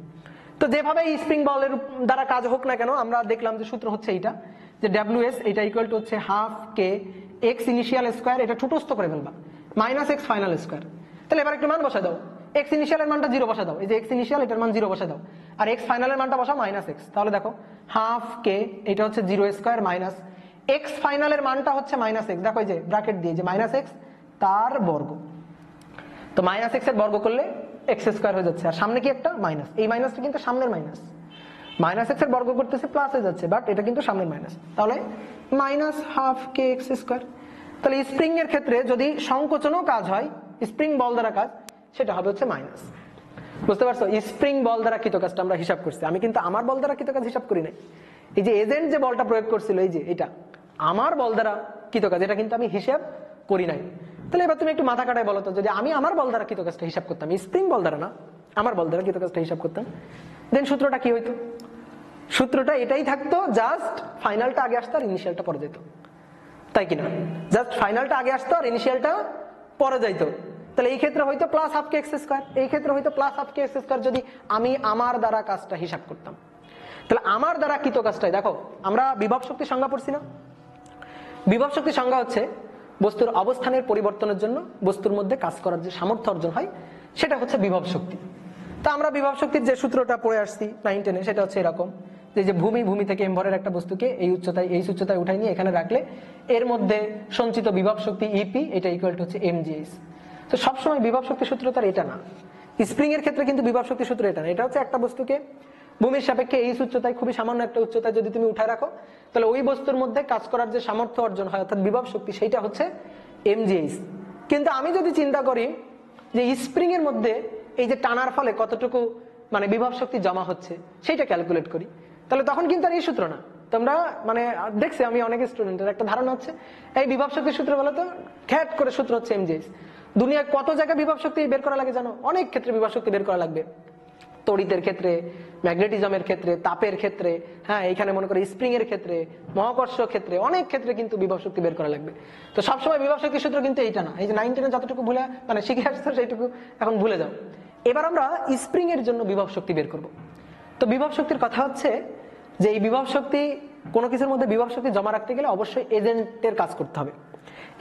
তো যেভাবে স্প্রিং বলের দ্বারা কাজ হোক না কেন, আমরা দেখলাম যে সূত্র হচ্ছে এইটা, যে WS এটা ইকুয়াল টু হচ্ছে half k x initial square, এটা ঠুটস্থ করে ফেলবা, মাইনাস এক্স ফাইনাল স্কোয়ার। তাহলে এবার একটু মান বসায় দাও, এক্স ইনিশিয়ালের মানটা 0 বসা দাও, এই যে এক্স ইনিশিয়াল এটার মান 0 বসা দাও, আর এক্স ফাইনালের মানটা বসাও মাইনাস এক্স। তাহলে দেখো হাফ কে এটা হচ্ছে 0 স্কোয়ার মাইনাস এক্স ফাইনালের মানটা হচ্ছে মাইনাস এক্স, দেখো এই যে ব্র্যাকেট দিয়ে যে মাইনাস এক্স তার বর্গ, তো মাইনাস এক্স এর বর্গ করলে এক্স স্কোয়ার হয়ে যাচ্ছে, আর সামনে কি একটা মাইনাস, এই মাইনাসটা কিন্তু সামনের মাইনাস, মাইনাস এক্স এর বর্গ করতেছে প্লাস হয়ে যাচ্ছে, বাট এটা কিন্তু সামনের মাইনাস, তাহলে minus half k x square. তাহলে স্প্রিং এর ক্ষেত্রে যদি সংকোচনও কাজ হয়, স্প্রিং বল দ্বারা কাজ, সেটা হবে হচ্ছে মাইনাস। বুঝতে পারছো? স্প্রিং বল দ্বারা কৃতকাজটা আমরা হিসাব করছি, আমি কিন্তু আমার বল দ্বারা কৃতকাজ হিসাব করি নাই। এই যে এজেন্ট যে বলটা প্রয়োগ করছিল, এই যে এটা আমার বল দ্বারা কৃতকাজ, এটা কিন্তু আমি হিসাব করি নাই। তাহলে এবার তুমি একটু মাথা কাটায় বলো তো, যদি আমি আমার বল দ্বারা কৃতকাজটা হিসাব করতাম, স্প্রিং বল দ্বারা না, আমার বল দ্বারা কৃতকাজটা হিসাব করতাম, দেন সূত্রটা কি হইতো? সূত্রটা এটাই থাকতো, জাস্ট ফাইনালটা আগে আসতো আর ইনিশিয়ালটা পরে যেত, তাই কিনা? জাস্ট ফাইনালটা আগে আসতো আর ইনিশিয়ালটা পরে যাইতো। তাহলে এই ক্ষেত্রে হয়তো plus half k x square, এই ক্ষেত্রে হয়তো plus half k x square, যদি আমি আমার দ্বারা কাজটা হিসাব করতাম। তাহলে আমার দ্বারা কৃত কাজটাই, দেখো আমরা বিভব শক্তি সংজ্ঞা পড়ছি না? বিভব শক্তি সংজ্ঞা হচ্ছে বস্তুর অবস্থানের পরিবর্তনের জন্য বস্তুর মধ্যে কাজ করার যে সামর্থ্য অর্জন হয় সেটা হচ্ছে বিভব শক্তি। তা আমরা বিভব শক্তির যে সূত্রটা পড়ে আসছি 9, 10-এ, সেটা হচ্ছে এরকম যে ভূমি থেকে এমভরের একটা বস্তুকে এই উচ্চতায় উঠাই নিয়ে এখানে রাখলে এর মধ্যে সঞ্চিত বিভব শক্তি ইপি, এটা ইকুয়াল টু হচ্ছে mgh। তো সবসময় বিভব শক্তি সূত্র তার এটা না। স্প্রিং এর ক্ষেত্রে কিন্তু বিভব শক্তি সূত্র এটা না, এটা হচ্ছে একটা বস্তুকে ভূমির সাপেক্ষে এই উচ্চতায়, খুবই সামান্য একটা উচ্চতায় যদি তুমি উঠায় রাখো, তাহলে ওই বস্তুর মধ্যে কাজ করার যে সামর্থ্য অর্জন হয় অর্থাৎ বিভব শক্তি, সেইটা হচ্ছে mgh। কিন্তু আমি যদি চিন্তা করি যে স্প্রিং এর মধ্যে এই যে টানার ফলে কতটুকু মানে বিভব শক্তি জমা হচ্ছে সেইটা ক্যালকুলেট করি, তাহলে তখন কিন্তু আর এই সূত্র না। তোমরা মানে দেখছি আমি অনেক স্টুডেন্টের একটা ধারণা হচ্ছে এই বিভব শক্তির সূত্র বলে তো খ্যাট করে সূত্র হচ্ছে mgh। দুনিয়ায় কত জায়গায় বিভব শক্তি বের করা লাগে জানো? অনেক ক্ষেত্রে বিভব শক্তি বের করা লাগবে, তড়িতের ক্ষেত্রে, ম্যাগনেটিজমের ক্ষেত্রে, তাপের ক্ষেত্রে, হ্যাঁ এইখানে মনে করে স্প্রিং এর ক্ষেত্রে, মহাকর্ষ ক্ষেত্রে, অনেক ক্ষেত্রে কিন্তু বিভব শক্তি বের করা লাগবে। তো সবসময় বিভব শক্তির সূত্র কিন্তু এইটা না। এই যে 9, 10-এ যতটুকু ভুলে মানে শিখে আসছো সেইটুকু এখন ভুলে যাও। এবার আমরা স্প্রিং এর জন্য বিভব শক্তি বের করব। তো বিভব শক্তির কথা হচ্ছে যে এই বিভব শক্তি, কোনো কিছুর মধ্যে বিভব শক্তি জমা রাখতে গেলে অবশ্যই এজেন্টের কাজ করতে হবে।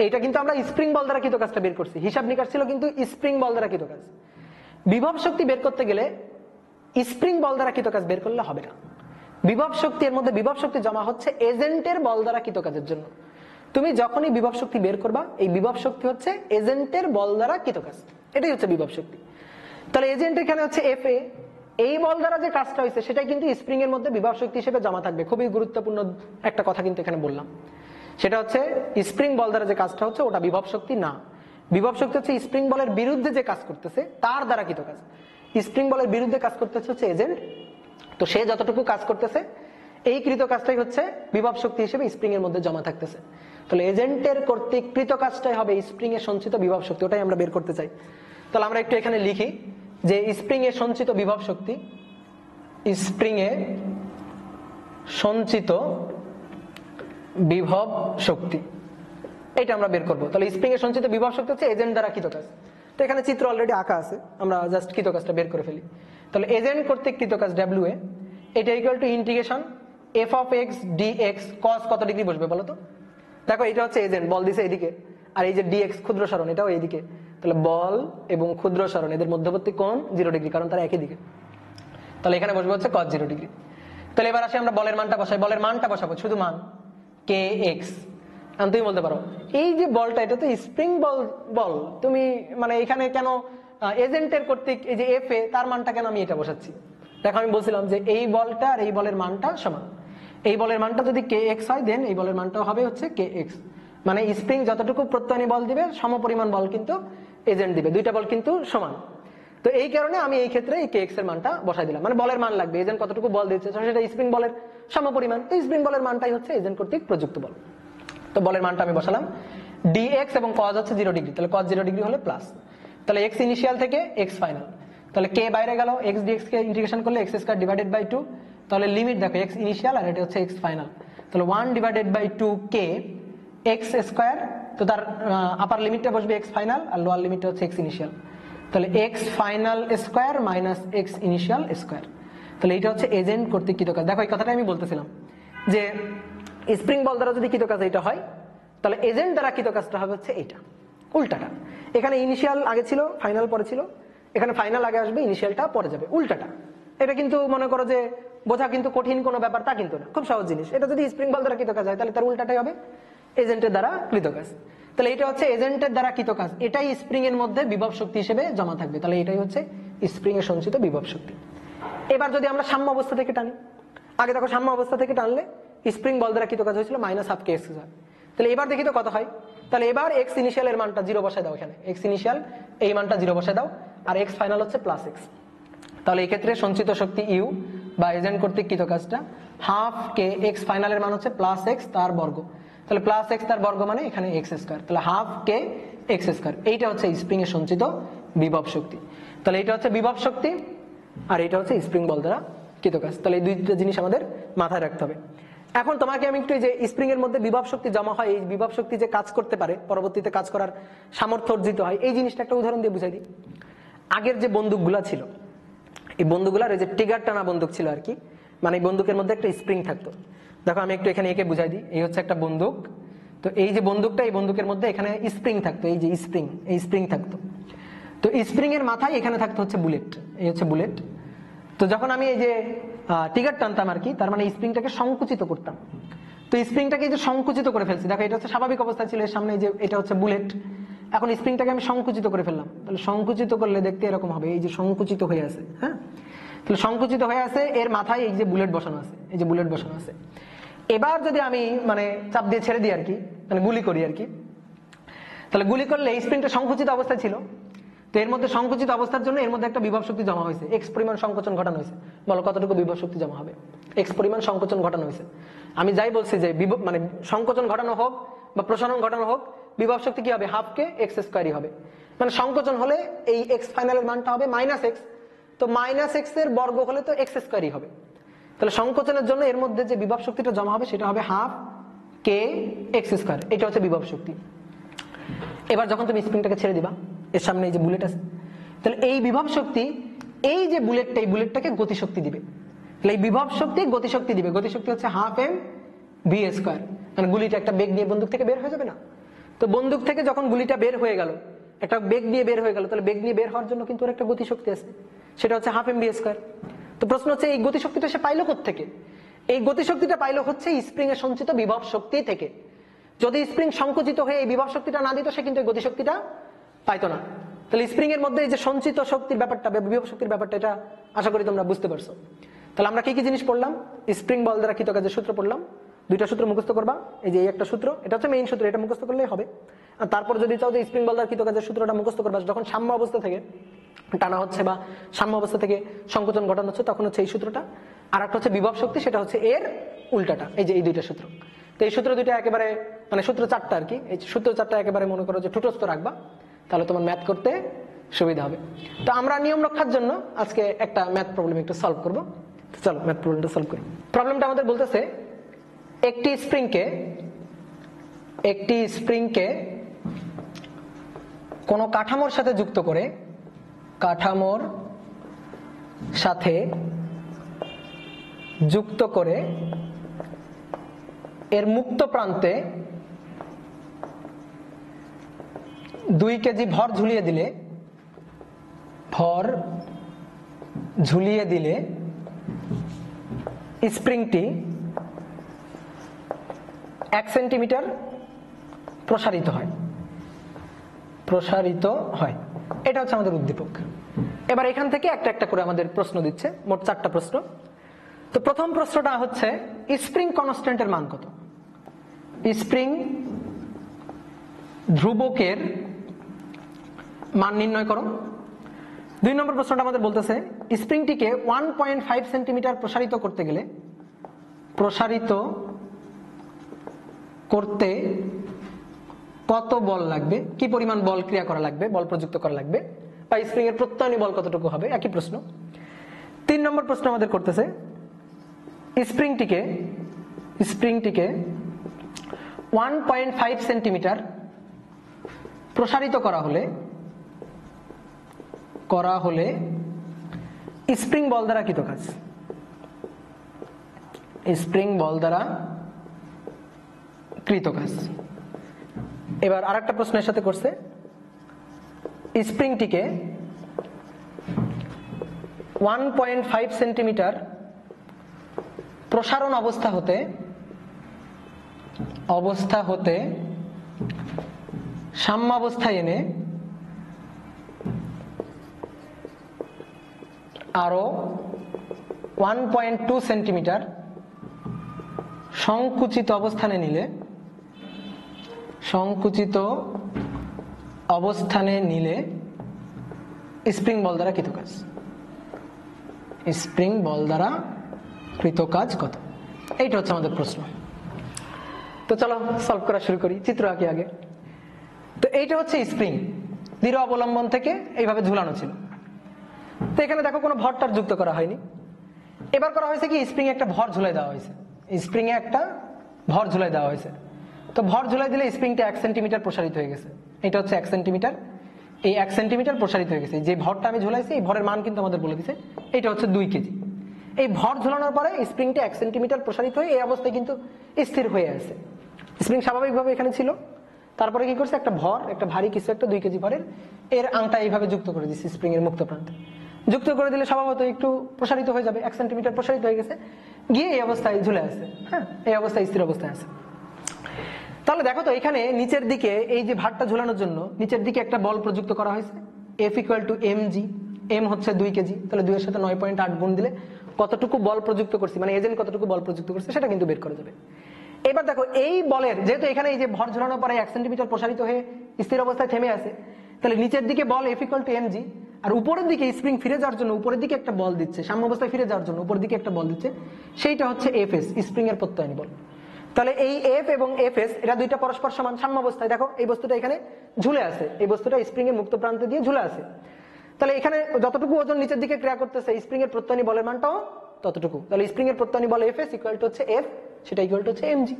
এইটা কিন্তু আমরা স্প্রিং বল দ্বারা কৃত কাজটা বের করছি, হিসাব নিকাশ ছিল কিন্তু স্প্রিং বল দ্বারা কৃত কাজ। বিভব শক্তি বের করতে গেলে স্প্রিং বল দ্বারা কৃত কাজ বের করলে হবে না। বিভব শক্তি, এর মধ্যে বিভব শক্তি জমা হচ্ছে এজেন্টের বল দ্বারা কৃত কাজের জন্য। তুমি যখনই বিভব শক্তি বের করবা, এই বিভব শক্তি হচ্ছে এজেন্টের বল দ্বারা কৃত কাজ, এটাই হচ্ছে বিভব শক্তি। তাহলে এজেন্ট এখানে হচ্ছে FA, এই বল দ্বারা যে কাজটা হয়েছে সেটাই কিন্তু স্প্রিং এর মধ্যে বিভব শক্তি হিসেবে জমা থাকবে। খুবই গুরুত্বপূর্ণ একটা কথা কিন্তু এখানে বললাম, সেটা হচ্ছে স্প্রিং বল দ্বারা যে কাজটা হচ্ছে ওটা বিভব শক্তি না। বিভব শক্তি হচ্ছে স্প্রিং বলের বিরুদ্ধে যে কাজ করতেছে তার দ্বারা কৃত কাজ। স্প্রিং বলের বিরুদ্ধে কাজ করতেছে হচ্ছে এজেন্ট, তো সে যতটুকু কাজ করতেছে এই কৃত কাজটাই হচ্ছে বিভব শক্তি হিসেবে স্প্রিং এর মধ্যে জমা থাকতেছে। তাহলে এজেন্টের কর্তৃক কৃত কাজটাই হবে স্প্রিং এর সঞ্চিত বিভব শক্তি, ওটাই আমরা বের করতে চাই। তাহলে আমরা একটু এখানে লিখি যে স্প্রিং এ সঞ্চিত বিভব শক্তি, স্প্রিং এ সঞ্চিত বিভব শক্তি, এটা আমরা বের করবো। তাহলে স্প্রিং এর সঞ্চিত বিভব শক্তি হচ্ছে এজেন্ট দ্বারা কৃত কাজ। তো এখানে চিত্র অলরেডি আঁকা আছে, আমরা জাস্ট কৃত কাজটা বের করে ফেলি। তাহলে এজেন্ট কর্তৃক কৃত কাজ WA, এটা equal two integration f of x dx cos কত ডিগ্রি বসবে বলো তো? দেখো এটা হচ্ছে এজেন্ট, বল দিছে এদিকে, আর এই যে dx ক্ষুদ্র সরণ এটাও এইদিকে। তাহলে বল এবং ক্ষুদ্র সরণ এদের মধ্যবর্তী কোণ 0 ডিগ্রি, কারণ তারা একই দিকে। তাহলে এখানে বসবে হচ্ছে cos 0 ডিগ্রি। তাহলে এবার আসি আমরা বলের মানটা বসাই, বলের মানটা বসাবো শুধু মান kx। তুমি বলতে পারো এই যে বলটা এটা তো স্প্রিং বল, তুমি মানে এখানে কেন এজেন্টের কর্তৃক এই যে FA তার মানটা কেন আমি এটা বসাচ্ছি? দেখো আমি বলছিলাম যে এই বলটা আর এই বলের মানটা সমান। এই বলের মানটা যদি kx হয় দেন এই বলের মানটাও হবে হচ্ছে kx, মানে স্প্রিং যতটুকু প্রত্যয়নী বল দিবে সমপরিমাণ বল কিন্তু এজেন্ট দিবে, দুইটা বল কিন্তু সমান। তো এই কারণে আমি এই ক্ষেত্রে এই kx এর মানটা বসাই দিলাম, মানে বলের মান লাগবে, এজেন্ট কতটুকু বল দিচ্ছে সেটা স্প্রিং বলের সমপরিমাণ, তো স্প্রিং বলের মানটাই হচ্ছে এজেন্ট কর্তৃক প্রযুক্ত বল। তো বলের মানটা আমি বসালাম, dx এবং cos হচ্ছে 0 ডিগ্রি, তাহলে cos 0 ডিগ্রি হলে প্লাস, তাহলে x ইনিশিয়াল থেকে x ফাইনাল, তাহলে k বাইরে গেল, x dx কে ইন্টিগ্রেশন করলে x স্কয়ার ডিভাইডেড বাই 2, তাহলে লিমিট দেখো x ইনিশিয়াল আর এটা হচ্ছে x ফাইনাল, তাহলে 1 divided by 2k x square, তো তার আপার লিমিটটা বসবে x ফাইনাল আর লোয়ার লিমিটটা হচ্ছে x ইনিশিয়াল, তাহলে x final square minus x initial square. তাহলে এটা হচ্ছে এজেন্ট কর্তৃক কৃত কাজ। দেখো এই কথাটা আমি বলতেছিলাম যে স্প্রিং বল দ্বারা যদি কৃত কাজ এটা হয়, তাহলে এজেন্ট দ্বারা কৃত কাজটা হবে হচ্ছে এটা উল্টাটা। এখানে ইনিশিয়াল আগে ছিল, ফাইনাল পরে ছিল, এখানে ফাইনাল আগে আসবে, ইনিশিয়ালটা পরে যাবে, উল্টাটা। এটা কিন্তু মনে করো যে বোঝা কিন্তু কঠিন কোনো ব্যাপার তা কিন্তু না, খুব সহজ জিনিস। এটা যদি স্প্রিং বল দ্বারা কৃত কাজ হয় তাহলে তার উল্টাটাই হবে এজেন্টের দ্বারা কৃত কাজ। তাহলে এটা হচ্ছে এজেন্টের দ্বারা কৃত কাজ, এটাই স্প্রিং এর মধ্যে বিভব শক্তি হিসেবে জমা থাকবে, তাহলে এটাই হচ্ছে স্প্রিং এর সঞ্চিত বিভব শক্তি। এবার যদি আমরা সাম্য অবস্থা থেকে টানি, আগে দেখো সাম্য অবস্থা থেকে টানলে স্প্রিং বল দ্বারা কৃত কাজ হয়েছিল -12 kx, তাহলে এবার দেখি তো কত হয়। তাহলে এবার x ইনিশিয়াল এর মানটা 0 বসায় দাও, এখানে x ইনিশিয়াল এই মানটা 0 বসায় দাও, আর x ফাইনাল হচ্ছে +x। তাহলে এই ক্ষেত্রে সঞ্চিত শক্তি u বা এজেন্ট কর্তৃক কৃত কাজটা হাফ k, x ফাইনালের মান হচ্ছে +x তার বর্গ, তাহলে +x তার বর্গ মানে এখানে x স্কয়ার, তাহলে হাফ k x স্কয়ার। এইটা হচ্ছে স্প্রিং এর সঞ্চিত বিভব শক্তি। তাহলে এটা হচ্ছে বিভব শক্তি আর এটা হচ্ছে স্প্রিং বল দ্বারা কৃত কাজ। তাহলে এই দুইটা জিনিস আমাদের মাথায় রাখতে হবে। এখন তোমাকে আমি একটু যে স্প্রিং এর মধ্যে বিভব শক্তি জমা হয়, এই বিভব শক্তি যে কাজ করতে পারে, পরবর্তীতে কাজ করার সামর্থ্য অর্জিত হয়, এই জিনিসটা একটা উদাহরণ দিয়ে বুঝাই দিই। আগের যে বন্দুকগুলা ছিল, এই বন্দুকগুলার এই যে ট্রিগার টানা বন্দুক ছিল আর কি, মানে বন্দুকের মধ্যে একটা স্প্রিং থাকতো। দেখো আমি একটু এখানে একে বুঝাই দিই। এই হচ্ছে একটা বন্দুক, তো এই যে বন্দুকটা, এই বন্দুকের মধ্যে এখানে স্প্রিং থাকতো, এই যে স্প্রিং, এই স্প্রিং থাকতো। তো স্প্রিং এর মাথায় এখানে থাকতো হচ্ছে বুলেট, এই হচ্ছে বুলেট। তো যখন আমি এই যে টিগার টানতাম আর কি, তার মানে স্প্রিংটাকে সংকুচিত করতাম। তো স্প্রিংটাকে যে সংকুচিত করে ফেলছি, দেখো এটা হচ্ছে স্বাভাবিক অবস্থা ছিল, এর সামনে যে এটা হচ্ছে বুলেট, এখন স্প্রিংটাকে আমি সংকুচিত করে ফেললাম। তাহলে সংকুচিত করলে দেখতে এরকম হবে, এই যে সংকুচিত হয়ে আছে, হ্যাঁ, তাহলে সংকুচিত হয়ে আছে, এর মাথায় এই যে বুলেট বসানো আছে, এই যে বুলেট বসানো আছে। এবার যদি আমি মানে চাপ দিয়ে ছেড়ে দিই আর কি, মানে গুলি করি আর কি, তাহলে গুলি করলে এই স্প্রিংটা সংকুচিত অবস্থায় ছিল, তো এর মধ্যে সংকুচিত অবস্থার জন্য এর মধ্যে একটা বিভব শক্তি জমা হয়েছে, এক্স পরিমাণ সংকোচন ঘটানো হয়েছে। বলো কতটুকু বিভব শক্তি জমা হবে? এক্স পরিমাণ সংকোচন ঘটানো হয়েছে। আমি যাই বলছি যে মানে সংকোচন ঘটানো হোক বা প্রসারণ ঘটানো হোক, বিভব শক্তি কি হবে? হাফ কে এক্স স্কোয়ারই হবে। মানে সংকোচন হলে এই এক্স ফাইনালের মানটা হবে মাইনাস এক্স, তো মাইনাস এক্স এর বর্গ হলে তো এক্স স্কোয়ারই হবে। তাহলে সংকোচনের জন্য এর মধ্যে যে বিভব শক্তিটা জমা হবে সেটা হবে হাফ কে এক্স স্কোয়ার, এটা হচ্ছে বিভব শক্তি। এবার যখন তুমি স্প্রিংটাকে ছেড়ে দিবা, এর সামনে এই যে বুলেট আছে, তাহলে এই বিভব শক্তি, এই যে বুলেটটা, এই বুলেটটাকে গতিশক্তি দিবে। তাহলে এই বিভব শক্তি গতিশক্তি দিবে, গতিশক্তি হচ্ছে হাফ এম ভি স্কোয়ার। মানে গুলিটা একটা বেগ নিয়ে বন্দুক থেকে বের হয়ে যাবে না? তো বন্দুক থেকে যখন গুলিটা বের হয়ে গেল, একটা বেগ নিয়ে বের হয়ে গেল, তাহলে বেগ নিয়ে বের হওয়ার জন্য কিন্তু ওর একটা গতিশক্তি আছে, সেটা হচ্ছে হাফ এম ভি স্কোয়ার। তো প্রশ্ন হচ্ছে এই গতিশক্তিটা সে পাইলো কোত্থেকে? এই গতিশক্তিটা পাইলো হচ্ছে স্প্রিং এর সঞ্চিত বিভব শক্তি থেকে। যদি স্প্রিং সংকুচিত হয়ে এই বিভব শক্তিটা না দিত, সে কিন্তু এই গতিশক্তিটা পাইতো না। তাহলে স্প্রিং এর মধ্যে এই যে সঞ্চিত শক্তির ব্যাপারটা, বিভব শক্তির ব্যাপারটা, এটা আশা করি তোমরা বুঝতে পারছো। তাহলে আমরা কি কি জিনিস পড়লাম? স্প্রিং বল দ্বারা কৃতকাজের সূত্র পড়লাম, দুইটা সূত্র মুখস্থ করবা। এই যে এই একটা সূত্র, এটা হচ্ছে মেইন সূত্র, এটা মুখস্থ করলেই হবে। আর তারপর যদি চাও যে স্প্রিং বল দ্বারা কৃতকাজের সূত্রটা মুখস্থ করবা, যখন সাম্য অবস্থা থেকে টানা হচ্ছে বা সাম্য অবস্থা থেকে সংকোচন ঘটানো হচ্ছে, তখন হচ্ছে এই সূত্রটা। আর একটা হচ্ছে বিভব শক্তি, সেটা হচ্ছে এর উল্টাটা, এই যে এই দুইটা সূত্র। তো এই সূত্র দুইটা একেবারে, মানে সূত্র চারটা আর কি, এই সূত্র চারটা একেবারে মনে করো যে ঠুটস্থ রাখবা, তাহলে তোমার ম্যাথ করতে সুবিধা হবে। তো আমরা নিয়ম রক্ষার জন্য আজকে একটা ম্যাথ প্রবলেম একটু সলভ করবো। চলো ম্যাথ প্রবলেমটা সলভ করি। প্রবলেমটা আমাদের বলতেছে একটি স্প্রিংকে কোন কাঠামোর সাথে যুক্ত করে এর মুক্ত প্রান্তে 2 কেজি ভর ঝুলিয়ে দিলে স্প্রিংটি 1 সেন্টিমিটার প্রসারিত হয়। এটা হচ্ছে আমাদের উদ্দীপক। এবার এখান থেকে একটা একটা করে আমাদের প্রশ্ন দিচ্ছে, মোট 4টা প্রশ্ন। তো প্রথম প্রশ্নটা হচ্ছে স্প্রিং কনস্ট্যান্টের মান কত? স্প্রিং ধ্রুবকের মান নির্ণয় করো। 2 নম্বর প্রশ্নটা আমাদের বলতেছে স্প্রিংটিকে 1.5 সেন্টিমিটার প্রসারিত করতে কত বল লাগবে, কি পরিমাণ বল ক্রিয়া করা লাগবে, বল প্রযুক্ত করা লাগবে, বা স্প্রিং এর প্রত্যয়নী বল কতটুকু হবে, একই প্রশ্ন। 3 নম্বর প্রশ্ন আমাদের করতেছে স্প্রিংটিকে 1.5 সেন্টিমিটার প্রসারিত করা হলে স্প্রিং বল দ্বারা কৃত কাজ। এবার আরেকটা প্রশ্নের সাথে করছে স্প্রিংটিকে 1.5 সেন্টিমিটার প্রসারণ অবস্থা হতে সাম্যাবস্থায় এনে আরো 1.2 সেন্টিমিটার সংকুচিত অবস্থানে নিলে স্প্রিং বল দ্বারা কৃত কাজ কত? এইটা হচ্ছে আমাদের প্রশ্ন। তো চলো সলভ করা শুরু করি, চিত্র আঁকি আগে। তো এইটা হচ্ছে স্প্রিং, দৃঢ় অবলম্বন থেকে এইভাবে ঝুলানো ছিল। তো এখানে দেখো কোনো ভরটার যুক্ত করা হয়নি। এবার করা হয়েছে কি, স্প্রিং এ একটা ভর ঝুলাই দেওয়া হয়েছে। তো ভর ঝুলাই দিলে স্প্রিংটা 1 সেন্টিমিটার প্রসারিত হয়ে গেছে। এটা হচ্ছে 1 সেন্টিমিটার, এই 1 সেন্টিমিটার প্রসারিত হয়ে গেছে। যে ভরটা আমি ঝুলাইছি, এই ভরের মান কিন্তু আমাদের বলে দিছে, এটা হচ্ছে 2 কেজি। এই ভর ঝুলানোর পরে স্প্রিংটা 1 সেন্টিমিটার প্রসারিত হয়ে এই অবস্থায় কিন্তু স্থির হয়ে আছে। স্প্রিং স্বাভাবিকভাবে এখানে ছিল, তারপরে কি করছে, একটা ভর, একটা ভারী কিছু একটা 2 কেজি ভরের এর আংটা এইভাবে যুক্ত করে দিচ্ছে স্প্রিং এর মুক্ত প্রান্তে। যুক্ত করে দিলে স্বভাবত একটু প্রসারিত হয়ে যাবে, 1 সেন্টিমিটার প্রসারিত হয়ে গেছে, গিয়ে এই অবস্থায় ঝুলে আছে। হ্যাঁ, এই অবস্থায় স্থির অবস্থায় আছে। তাহলে দেখো তো এখানে নিচের দিকে এই যে ভারটা ঝুলানোর জন্য নিচের দিকে একটা বল প্রযুক্ত করা হয়েছে, F = mg, m হচ্ছে 2 কেজি, তাহলে 2 এর সাথে 9.8 গুণ দিলে কতটুকু বল প্রযুক্ত করছি, মানে এজেন্ট কতটুকু বল প্রযুক্ত করছে সেটা কিন্তু বের করা যাবে। এবার দেখো এই বলের, যেহেতু এখানে এই যে ভর ঝুলানোর পরে 1 সেন্টিমিটার প্রসারিত হয়ে স্থির অবস্থায় থেমে আছে, তাহলে নিচের দিকে বল F = mg, আর উপরের দিকে স্প্রিং ফিরে যাওয়ার জন্য উপরের দিকে একটা বল দিচ্ছে, সাম্য অবস্থায় ফিরে যাওয়ার জন্য উপরের দিকে একটা বল দিচ্ছে, সেইটা হচ্ছে Fs, স্প্রিং এর প্রত্যয়নী বল। তাহলে এই F এবং Fs এরা দুইটা পরস্পর সমান সাম্য অবস্থায়। দেখো এই বস্তুটা এখানে ঝুলে আছে, এই বস্তুটা স্প্রিং এর মুক্ত প্রান্তে দিয়ে ঝুলে আছে। তাহলে এখানে যতটুকু ওজন নিচের দিকে ক্রিয়া করতেছে স্প্রিং এর প্রত্যয়নী বলের মানটাও ততটুকু। তাহলে স্প্রিং এর প্রত্যয়নী বল Fs = হচ্ছে F, সেটা = হচ্ছে mg।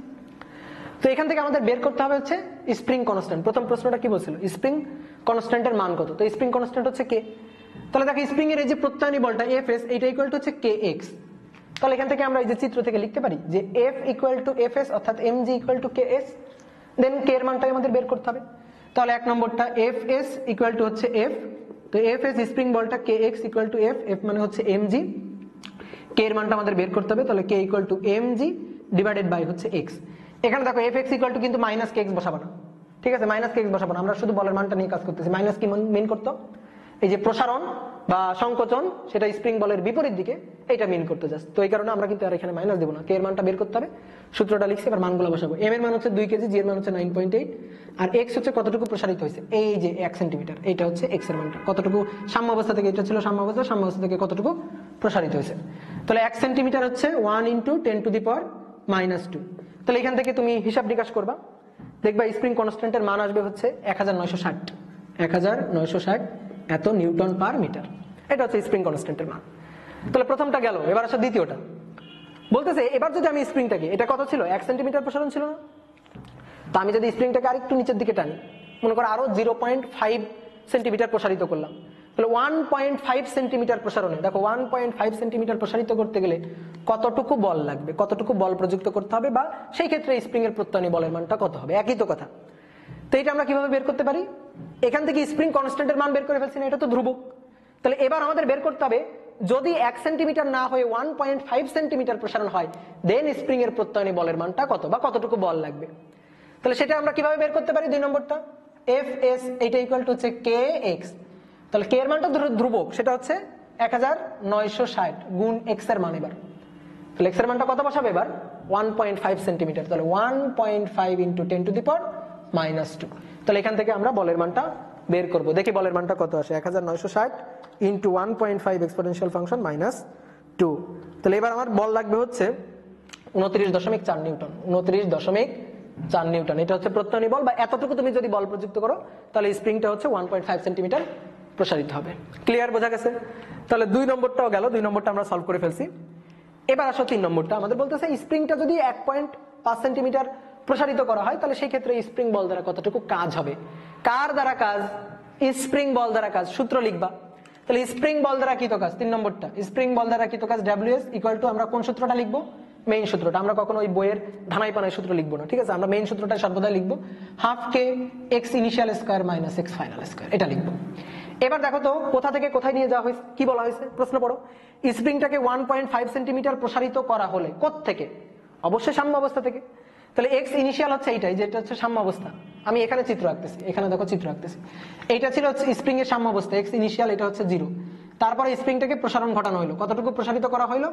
তো এখান থেকে আমাদের বের করতে হবে হচ্ছে স্প্রিং কনস্ট্যান্ট। প্রথম প্রশ্নটা কি বলছিল, স্প্রিং কনস্ট্যান্টের মান কত? তো স্প্রিং কনস্ট্যান্ট হচ্ছে k। তাহলে দেখো স্প্রিং এর এই যে প্রত্যয়নী বলটা Fs, এটা = হচ্ছে kx। তাহলে এখান থেকে আমরা এই যে চিত্র থেকে লিখতে পারি যে F = Fs অর্থাৎ mg = ks, দেন k এর মানটাই আমাদের বের করতে হবে। তাহলে এক নম্বরটা Fs = হচ্ছে F, তো Fs স্প্রিং বলটা kx = F, F মানে হচ্ছে mg, k এর মানটা আমাদের বের করতে হবে। তাহলে k = mg ডিভাইডেড বাই হচ্ছে x। এখানে দেখো Fx = কিন্তু -kx বসাবো না, ঠিক আছে, -kx বসাবো না, আমরা শুধু বলের মানটা নিয়ে কাজ করতেছি। মাইনাস কি মিন করতো, এই যে প্রসারণ বা সংকোচন সেটা স্প্রিং বলের বিপরীত দিকে, এটা মিন করতে যাচ্ছে। তো এই কারণে আমরা কিন্তু আর এখানে মাইনাস দেবো না, কে এর মানটা বের করতে হবে। সূত্রটা লিখছি, এবার মানগুলো বসাবো। এম এর মান হচ্ছে 2 কেজি, জি এর মান হচ্ছে 9.8, আর এক্স হচ্ছে কতটুকু প্রসারিত হয়েছে, এই যে 1 সেন্টিমিটার, এটা হচ্ছে এক্স এর মানটা, কতটুকু সাম্য অবস্থা থেকে, এটা ছিল সাম্য অবস্থা, সাম্য অবস্থা থেকে কতটুকু প্রসারিত হয়েছে। তাহলে 1 সেন্টিমিটার হচ্ছে 1 × 10⁻²। তাহলে এখান থেকে তুমি হিসাব নিকাশ করবা, দেখবা স্প্রিং কনস্ট্যান্টের মান আসবে হচ্ছে 1960 এত নিউটন পার মিটার। এটা হচ্ছে স্প্রিং কনস্ট্যান্টের মান। তাহলে প্রথমটা গেল, এবার আসলে দ্বিতীয়টা বলতেছে, এবার যদি আমি স্প্রিংটাকে, এটা কত ছিল, 1 সেন্টিমিটার প্রসারণ ছিল না, তো আমি যদি স্প্রিংটাকে আরেকটু নিচের দিকে টানি, মনে করো আরো 0.5 সেন্টিমিটার প্রসারিত করলাম, তাহলে 1.5 সেন্টিমিটার প্রসারণে, দেখো 1.5 সেন্টিমিটার প্রসারিত করতে গেলে কতটুকু বল লাগবে, কতটুকু বল প্রযুক্ত করতে হবে, বা সেই ক্ষেত্রে স্প্রিং এর প্রত্যয়নী বলের মানটা কত হবে, একই তো কথা। তো এটা আমরা কিভাবে বের করতে পারি, এখান থেকে স্প্রিং কনস্ট্যান্টের মান বের করে ফেলছি না, এটা তো ধ্রুবক। তাহলে এবার আমাদের বের করতে হবে, যদি 1 সেন্টিমিটার না হয়ে 1.5 সেন্টিমিটার প্রসারণ হয়, দেন স্প্রিং এর প্রত্যয়নী বলের মানটা কত, বা কতটুকু বল লাগবে। তাহলে সেটা আমরা কিভাবে বের করতে পারি, 2 নম্বরটা Fs, এটা = হচ্ছে kx। তাহলে k এর মানটা ধ্রুবক, সেটা হচ্ছে 1960 গুণ x এর মান। এবার তাহলে x এর মানটা কত বসাবে, এবার 1.5 সেন্টিমিটার, তাহলে 1.5 × 10⁻²। তাহলে এখান থেকে আমরা বলের মানটা বের করব, দেখি বলের মানটা কত আসে, 1960 × 1.5 এক্সপোনেনশিয়াল ফাংশন -2। তাহলে এবার আমার বল লাগবে হচ্ছে 29.4 নিউটন, 29.4 নিউটন। এটা হচ্ছে প্রত্যয়নী বল, বা এতটুকু তুমি যদি বল প্রযুক্ত করো তাহলে স্প্রিংটা হচ্ছে 1.5 সেন্টিমিটার প্রসারিত হবে। ক্লিয়ার, বোঝা গেছে? তাহলে 2 নম্বরটাও গেল, 2 নম্বরটা আমরা সলভ করে ফেলছি। এবার আসো 3 নম্বরটা, আমাদের বলতেছে স্প্রিংটা যদি 1.5 সেন্টিমিটার প্রসারিত করা হয়, তাহলে সেই ক্ষেত্রে স্প্রিং বল দ্বারা কতটুকু কাজ হবে। কার দ্বারা কাজ, স্প্রিং বল দ্বারা কাজ। সূত্র লিখবা, তাহলে স্প্রিং বল দ্বারা কৃত কাজ, 3 নম্বরটা, স্প্রিং বল দ্বারা কৃত কাজ Ws = আমরা কোন সূত্রটা লিখবো, মেইন সূত্রটা। আমরা কখনো ওই বইয়ের ধানাই পানাই সূত্র লিখবো না, ঠিক আছে, আমরা মেইন সূত্রটা সর্বদা লিখবো, 1/2k x initial square - x final square, এটা লিখবো। এবার দেখো তো কোথা থেকে কোথায় নিয়ে যাওয়া হয়েছে, কি বলা হয়েছে, প্রশ্ন পড়ো। স্প্রিংটাকে 1.5 সেন্টিমিটার প্রসারিত করা হলে কোত্থেকে, অবশ্যই সাম্য অবস্থা থেকে। তাহলে x ইনিশিয়াল হচ্ছে এইটাই, যেটা হচ্ছে সাম্য অবস্থা। আমি এখানে চিত্র আঁকতেছি, এখানে দেখো চিত্র আঁকতেছি, এইটা ছিল হচ্ছে স্প্রিং এর সাম্য অবস্থা, x ইনিশিয়াল, এটা হচ্ছে 0। তারপরে স্প্রিংটাকে প্রসারণ ঘটানো হলো, কতটুকু প্রসারিত করা হলো,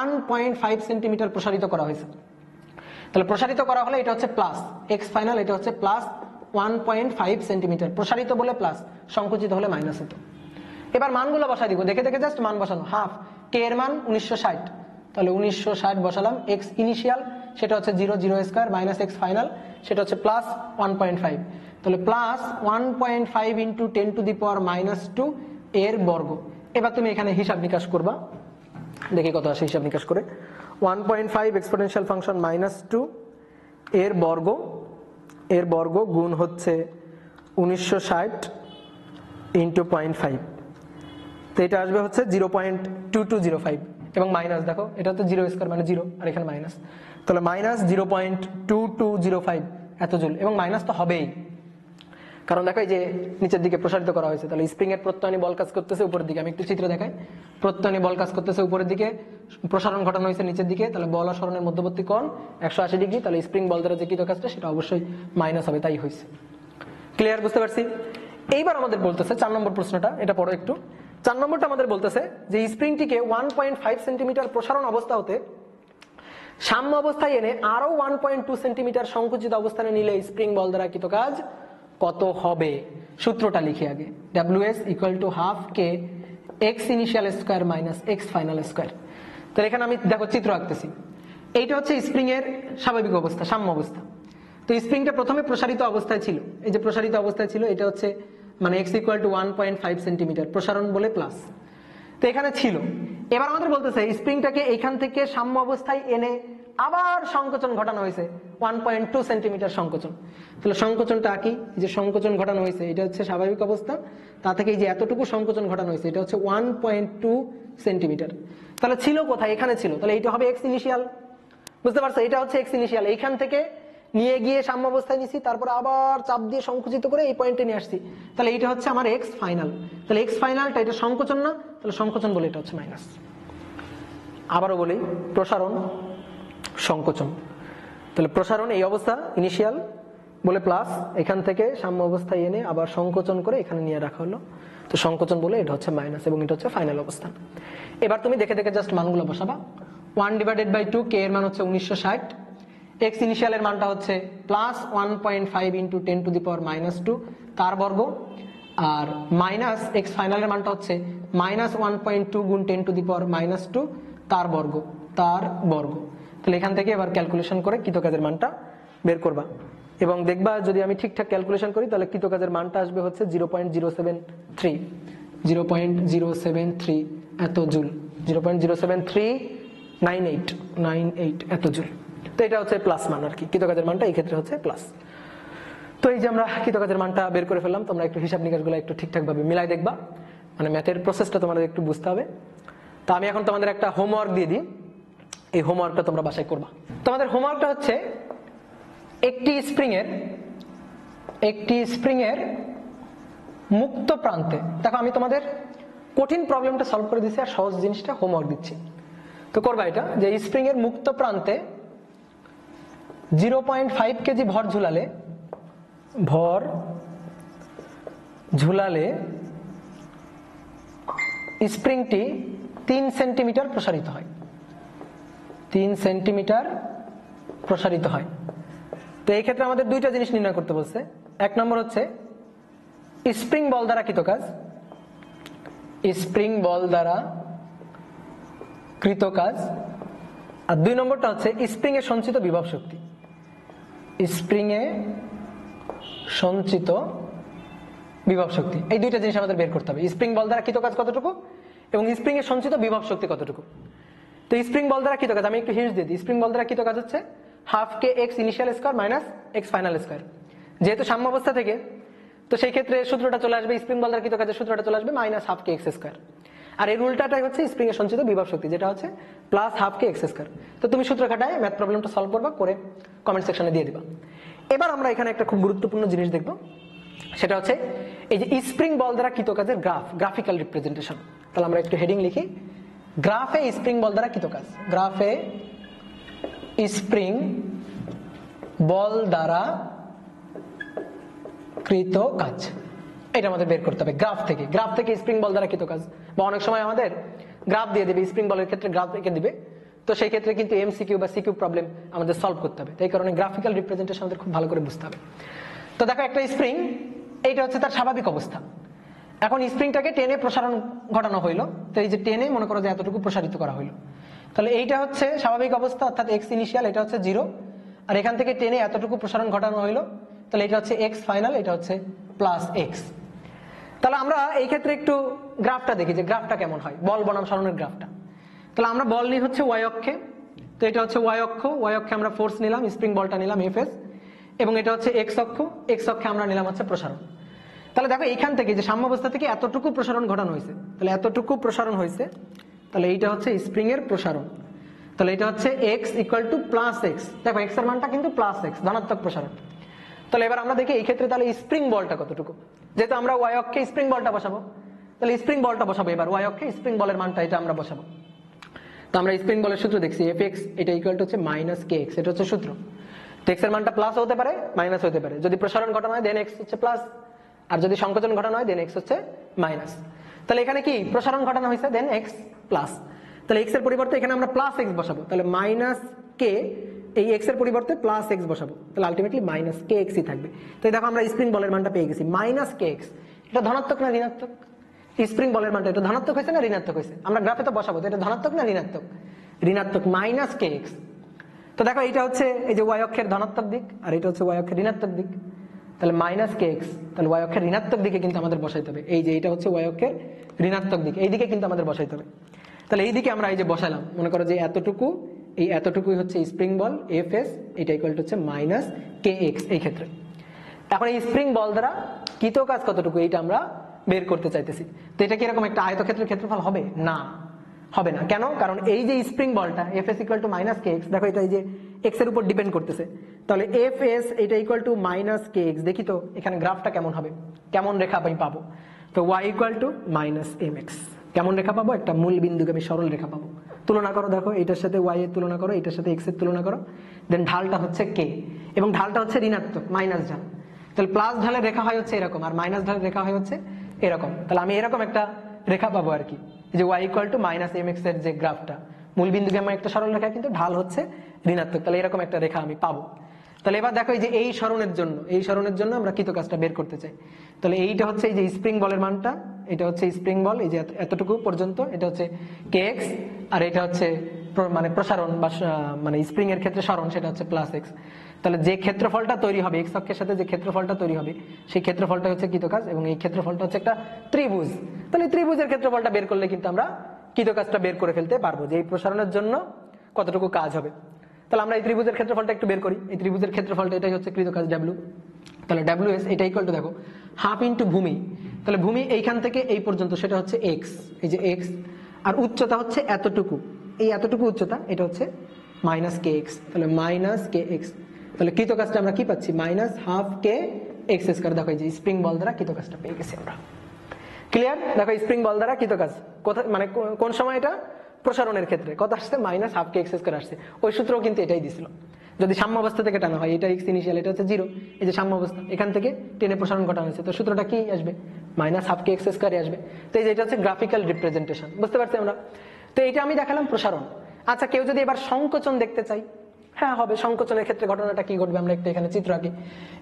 1.5 সেন্টিমিটার প্রসারিত করা হয়েছে। তাহলে প্রসারিত করা হলে এটা হচ্ছে প্লাস, x ফাইনাল, এটা হচ্ছে প্লাস 1.5 সেন্টিমিটার প্রসারিত বলে প্লাস, সংকুচিত হলে মাইনাস হতো। এবার মানগুলো বসাই দিব, দেখে দেখে জাস্ট মান বসানো। 1/2 k এর মান 1960, তাহলে 1960 বসালাম, x ইনিশিয়াল সেটা হচ্ছে 0 - x ফাইনাল, সেটা হচ্ছে প্লাস 1.5, তাহলে প্লাস 1.5 × 10⁻² এর বর্গ। এবার তুমি এখানে হিসাব নিকাশ করবা, দেখি কত আসে হিসাব নিকাশ করে। 1.5 এক্সপোনেনশিয়াল ফাংশন -2 এর বর্গ গুণ হচ্ছে 1960 × 0.5, তো এটা আসবে হচ্ছে 0.2205। এবং মাইনাস দেখো এটা হচ্ছে 0² মানে 0 আর এখানে মাইনাস, তাহলে -0.2205 এত জুল, এবং মাইনাস তো হবেই কারণ দেখো এই যে নিচের দিকে প্রসারিত করা হয়েছে, তাহলে স্প্রিং এর প্রত্যয়নী বল কাজ করতেছে উপরের দিকে। আমি একটু চিত্র দেখাই, প্রত্যয়নী বল কাজ করতেছে উপরের দিকে, প্রসারণ ঘটানো হয়েছে নিচের দিকে, তাহলে বল আর সরণের মধ্যবর্তী কোণ 180 ডিগ্রি, তাহলে স্প্রিং বল দ্বারা যে কৃত কাজটা সেটা অবশ্যই মাইনাস হবে, তাই হয়েছে। ক্লিয়ার, বুঝতে পারছি? এইবার আমাদের বলতেছে 4 নম্বর প্রশ্নটা, এটা পড়ো একটু। 4 নম্বরটা আমাদের বলতেছে যে স্প্রিংটিকে 1.5 সেন্টিমিটার প্রসারণ অবস্থা হতে সাম্য অবস্থায় এনে আরো 1.2 সেন্টিমিটার সংকুচিত অবস্থানে নিলে স্প্রিং বল দ্বারা কৃত কাজ কত হবে? সূত্রটা লিখি আগে, WS = ½ K x initial square minus x final square. তো এখানে আমি দেখো চিত্র আঁকতেছি, এইটা হচ্ছে স্প্রিং এর স্বাভাবিক অবস্থা, সাম্য অবস্থা। তো স্প্রিংটা প্রথমে প্রসারিত অবস্থায় ছিল, এই যে প্রসারিত অবস্থায় ছিল, এটা হচ্ছে মানে x = 1.5 সেন্টিমিটার প্রসারণ বলে প্লাস, তো এখানে ছিল। এবার আমাদের বলতেছে স্প্রিংটাকে এইখান থেকে সাম্য অবস্থায় এনে আবার সংকোচন ঘটানো হয়েছে 1.2 সেন্টিমিটার সংকোচন। তাহলে সংকোচনটা আঁকি, যে সংকোচন ঘটানো হয়েছে এটা হচ্ছে স্বাভাবিক অবস্থা, তা থেকে এই যে এতটুকু সংকোচন ঘটানো হয়েছে এটা হচ্ছে 1.2 সেন্টিমিটার। তাহলে ছিল কোথায়? এখানে ছিল, তাহলে এইটা হবে এক্স ইনিশিয়াল, বুঝতে পারছো? এটা হচ্ছে এক্স ইনিশিয়াল, এইখান থেকে নিয়ে গিয়ে সাম্য অবস্থায় নিছি, তারপর আবার চাপ দিয়ে সংকুচিত করে এই পয়েন্টে নিয়ে আসছি, তাহলে এইটা হচ্ছে আমার এক্স ফাইনাল। তাহলে এক্স ফাইনালটা এটা সংকোচন না, তাহলে সংকোচন বলে এটা হচ্ছে মাইনাস। আবারও বলি, প্রসারণ সংকোচন, তাহলে প্রসারণ এই অবস্থা ইনিশিয়াল বলে প্লাস, এখান থেকে সাম্য অবস্থায় এনে আবার সংকোচন করে এখানে নিয়ে রাখা হলো, তো সংকোচন বলে এটা হচ্ছে মাইনাস, এবং এটা হচ্ছে ফাইনাল অবস্থান। এবার তুমি দেখে দেখে জাস্ট মানগুলো বসাবা। 1/2 K এর মান হচ্ছে 1960, x ইনিশিয়াল এর মানটা হচ্ছে +1.5 × 10⁻², তার বর্গ, আর মাইনাস x ফাইনাল এর মানটা হচ্ছে -1.2 × 10⁻², তার বর্গ, তার বর্গ। তাহলে এখান থেকে এবার ক্যালকুলেশন করে কৃতকাজের মানটা বের করবা, এবং দেখবা যদি আমি ঠিকঠাক ক্যালকুলেশন করি তাহলে কৃতকাজের মানটা আসবে হচ্ছে 0.073 এত জুল, 0.07398 এত জুল। তো এটা হচ্ছে প্লাস মান আর কি, কৃতকাজের মানটা এই ক্ষেত্রে হচ্ছে প্লাস। তো এই যে আমরা কৃতকাজের মানটা বের করে ফেললাম, তোমরা একটু হিসাব নিকাশগুলো একটু ঠিকঠাক ভাবে মিলাই দেখবা, মানে ম্যাথের প্রসেসটা তোমাদের একটু বুঝতে হবে। তো আমি এখন তোমাদের একটা হোমওয়ার্ক দিয়ে দিই, এই হোমওয়ার্কটা তোমরা বাসায় করবা। তোমাদের হোমওয়ার্কটা হচ্ছে একটি স্প্রিং এর মুক্ত প্রান্তে, দেখো আমি তোমাদের কঠিন প্রবলেমটা সলভ করে দিচ্ছি আর সহজ জিনিসটা হোমওয়ার্ক দিচ্ছি। তো করবা এটা, যে স্প্রিং এর মুক্ত প্রান্তে 0.5 কেজি ভর ঝুলালে স্প্রিংটি 3 সেন্টিমিটার প্রসারিত হয়, 3 সেন্টিমিটার প্রসারিত হয়। তো এই ক্ষেত্রে আমাদের দুইটা জিনিস নির্ণয় করতে বলছে। এক নম্বর হচ্ছে স্প্রিং বল দ্বারা কৃত কাজ, স্প্রিং বল দ্বারা কৃত কাজ, আর 2 নম্বরটা হচ্ছে স্প্রিং এ সঞ্চিত বিভব শক্তি, স্প্রিং এ সঞ্চিত বিভব শক্তি। এই দুইটা জিনিস আমাদের বের করতে হবে, স্প্রিং বল দ্বারা কৃত কাজ কতটুকু এবং স্প্রিং এ সঞ্চিত বিভব শক্তি কতটুকু। তো স্প্রিং বল দ্বারা কৃত কাজ আমি একটু হিন্টস দিয়ে দিই, স্প্রিং বল দ্বারা কৃত কাজ হচ্ছে ½ K x initial square minus x final square. যেহেতু সাম্য অবস্থা থেকে, তো সেই ক্ষেত্রে সূত্রটা চলে আসবে, স্প্রিং বল দ্বারা কৃত কাজের সূত্রটা চলে আসবে -½ K x স্কয়ার, আর এর উল্টাটাই হচ্ছে স্প্রিং এর সঞ্চিত বিভব শক্তি, যেটা হচ্ছে +½ K x স্কয়ার। তো তুমি সূত্র খাটায় ম্যাথ প্রবলেমটা সলভ করবা, করে কমেন্ট সেকশনে দিয়ে দিবা। এবার আমরা এখানে একটা খুব গুরুত্বপূর্ণ জিনিস দেখব, সেটা হচ্ছে এই যে স্প্রিং বল দ্বারা কৃত কাজের গ্রাফিক্যাল রিপ্রেজেন্টেশন। তাহলে আমরা একটু হেডিং লিখি, গ্রাফে স্প্রিং বল দ্বারা কৃত কাজ, গ্রাফে স্প্রিং বল দ্বারা কৃত কাজ, এটা আমাদের বের করতে হবে গ্রাফ থেকে স্প্রিং বল দ্বারা কৃত কাজ। বা অনেক সময় আমাদের গ্রাফ দিয়ে দেবে, স্প্রিং বলের ক্ষেত্রে গ্রাফ এঁকে দিবে, তো সেই ক্ষেত্রে কিন্তু MCQ বা CQ প্রবলেম আমাদের সলভ করতে হবে, তাই কারণে গ্রাফিক্যাল রিপ্রেজেন্টেশন আমাদের খুব ভালো করে বুঝতে হবে। তো দেখো একটা স্প্রিং, এইটা হচ্ছে তার স্বাভাবিক অবস্থা। এখন স্প্রিংটাকে টেনে প্রসারণ ঘটানো হইলো, তো এই যে টেনে মনে করো যে এতটুকু প্রসারিত করা হইলো, তাহলে এইটা হচ্ছে স্বাভাবিক অবস্থা, অর্থাৎ x ইনিশিয়াল, এটা হচ্ছে 0, আর এখান থেকে টেনে এতটুকু প্রসারণ ঘটানো হইলো, তাহলে এটা হচ্ছে x ফাইনাল, এটা হচ্ছে +x। তাহলে আমরা এই ক্ষেত্রে একটু গ্রাফটা দেখি যে গ্রাফটা কেমন হয়, বল বনাম সরণের গ্রাফটা। তাহলে আমরা বল নিই হচ্ছে y অক্ষে, তো এটা হচ্ছে y অক্ষে আমরা ফোর্স নিলাম, স্প্রিং বলটা নিলাম Fs, এবং এটা হচ্ছে x অক্ষে আমরা নিলাম হচ্ছে প্রসারণ। তাহলে দেখো এইখান থেকে যে সাম্য অবস্থা থেকে এতটুকু প্রসারণ ঘটানো হয়েছে, তাহলে এতটুকু প্রসারণ হয়েছে, তাহলে এইটা হচ্ছে স্প্রিং এর প্রসারণ। তাহলে এটা হচ্ছে x equal to plus x, দেখো x এর মানটা কিন্তু প্লাস এক্স, ধনাত্মক প্রসারণ। তাহলে এবার আমরা দেখি এই ক্ষেত্রে তাহলে স্প্রিং বলটা কতটুকু, যেহেতু আমরা y অক্ষে স্প্রিং বলটা বসাবো, তাহলে স্প্রিং বলটা বসাবো, এবার y অক্ষে স্প্রিং বলের মানটা এটা আমরা বসাবো। তো আমরা স্প্রিং বলের সূত্র দেখছি fx এটা ইকুয়াল টু হচ্ছে মাইনাস kx, এটা হচ্ছে সূত্র। তো x এর মানটা প্লাস হতে পারে মাইনাস হতে পারে, যদি প্রসারণ ঘটানো হয় দেন x হচ্ছে প্লাস, আর যদি সংকোচন ঘটানো হয় দেন x হচ্ছে মাইনাস। তাহলে এখানে কি প্রসারণ ঘটানো হয়েছে দেন x প্লাস, তাহলে x এর পরিবর্তে এখানে আমরা প্লাস x বসাবো, তাহলে মাইনাস k এই x এর পরিবর্তে প্লাস x বসাবো, তাহলে আলটিমেটলি মাইনাস kx ই থাকবে। তো দেখো আমরা স্প্রিং বলের মানটা পেয়ে গেছি মাইনাস kx, এটা ধনাত্মক না ঋণাত্মক? স্প্রিং বলের মানটা এটা ধনাত্মক হয়েছে না ঋণাত্মক হয়েছে? আমরা গ্রাফে তো বসাবো, এটা ধনাত্মক না ঋণাত্মক? ঋণাত্মক, মাইনাস kx। তো দেখো এটা হচ্ছে এই যে y অক্ষের ধনাত্মক দিক, আর এটা হচ্ছে y অক্ষের ঋণাত্মক দিক, তাহলে মাইনাস kx, তাহলে y অক্ষের ঋণাত্মক দিকে কিন্তু আমাদের বসাইতে হবে, এই যে এটা হচ্ছে y অক্ষের ঋণাত্মক দিক, এই দিকে কিন্তু আমাদের বসাইতে হবে। তাহলে এই দিকে আমরা এই যে বসালাম, মনে করো যে এতটুকু, এই এতটুকুই হচ্ছে স্প্রিং বল Fs, এটা ইকুয়াল টু হচ্ছে মাইনাস kx এই ক্ষেত্রে। এখন এই স্প্রিং বল দ্বারা কৃত কাজ কতটুকু এইটা আমরা বের করতে চাইতেছি। তো এটা কি এরকম একটা আয়তক্ষেত্রের ক্ষেত্রফল হবে? না, হবে না। কেন? কারণ এই যে স্প্রিং বলটা Fs equal to minus kx, দেখো এটা এই যে x এর উপর ডিপেন্ড করতেছে, তাহলে Fs এটা ইকুয়াল টু মাইনাস kx। দেখি তো এখানে গ্রাফটা কেমন হবে, কেমন রেখা আমি পাবো? তো y equal to minus mx, কেমন রেখা পাবো? একটা মূল বিন্দুগামী সরল রেখা পাবো। তুলনা করো, দেখো এটার সাথে y এর তুলনা করো, এটার সাথে x এর তুলনা করো, দেন ঢালটা হচ্ছে k এবং ঢালটা হচ্ছে ঋণাত্মক মাইনাস ঢাল। তাহলে প্লাস ঢালের রেখা হয় হচ্ছে এরকম, আর মাইনাস ঢালের রেখা হয় হচ্ছে এরকম। তাহলে আমি এরকম একটা রেখা পাবো আর কি, যে y equal to minus mx এর যে গ্রাফটা, মূল বিন্দুগামী একটা সরল রেখা কিন্তু ঢাল হচ্ছে ঋণাত্মক, তাহলে এরকম একটা রেখা আমি পাবো। তাহলে এবার দেখো এই যে এই সরণের জন্য আমরা কৃত কাজটা বের করতে চাই। তাহলে এইটা হচ্ছে এই যে স্প্রিং বলের মানটা, এটা হচ্ছে স্প্রিং বল, এই যে এতটুকু পর্যন্ত এটা হচ্ছে kx, আর এটা হচ্ছে মানে প্রসারণ বা মানে স্প্রিং এর ক্ষেত্রে সরণ, সেটা হচ্ছে প্লাস এক্স। তাহলে যে ক্ষেত্রফলটা তৈরি হবে এক্স অক্ষের সাথে, যে ক্ষেত্রফলটা তৈরি হবে সেই ক্ষেত্রফলটা হচ্ছে কৃত কাজ, এবং এই ক্ষেত্রফলটা হচ্ছে একটা ত্রিভুজ। তাহলে ত্রিভুজের ক্ষেত্রফলটা বের করলে কিন্তু আমরা কৃত কাজটা বের করে ফেলতে পারবো, যে এই প্রসারণের জন্য কতটুকু কাজ হবে। তাহলে আমরা এই ত্রিভুজের ক্ষেত্রফলটা একটু বের করি। এই ত্রিভুজের ক্ষেত্রফলটা এটাই হচ্ছে কৃত কাজ W। তাহলে WS এটা ইকুয়াল টু দেখো হাফ ইন্টু ভূমি, তাহলে ভূমি এইখান থেকে এই পর্যন্ত সেটা হচ্ছে x, এই যে x, আর উচ্চতা হচ্ছে এতটুকু, এই এতটুকু উচ্চতা, এটা হচ্ছে মাইনাস kx, তাহলে মাইনাস kx। তাহলে কৃত কাজটা আমরা কি পাচ্ছি? Minus half kx square. দেখো এই যে স্প্রিং বল দ্বারা কৃত কাজটা পেয়ে গেছি আমরা। ক্লিয়ার? দেখো স্প্রিং বল দ্বারা কৃত কাজ কোথায়, মানে কোন সময়? এটা প্রসারণের ক্ষেত্রে কত আসছে? মাইনাস হাফ kx স্কয়ার আসছে। ওই সূত্রও কিন্তু এটাই দিছিল, যদি সাম্য অবস্থা থেকে টানা হয়, এটা x ইনিশিয়াল, এটা হচ্ছে 0, এই যে সাম্য অবস্থা, এখান থেকে টেনে প্রসারণ ঘটানো হয়েছে, তো সূত্রটা কি আসবে? মাইনাস হাফ kx স্কয়ার আসবে। তো এই যে এটা হচ্ছে গ্রাফিক্যাল রিপ্রেজেন্টেশন, বুঝতে পারছি আমরা? তো এটা আমি দেখালাম প্রসারণ। আচ্ছা, কেউ যদি এবার সংকোচন দেখতে চাই, হ্যাঁ হবে। সংকোচনের ক্ষেত্রে ঘটনাটা কি ঘটবে আমরা একটু এখানে চিত্র আঁকি।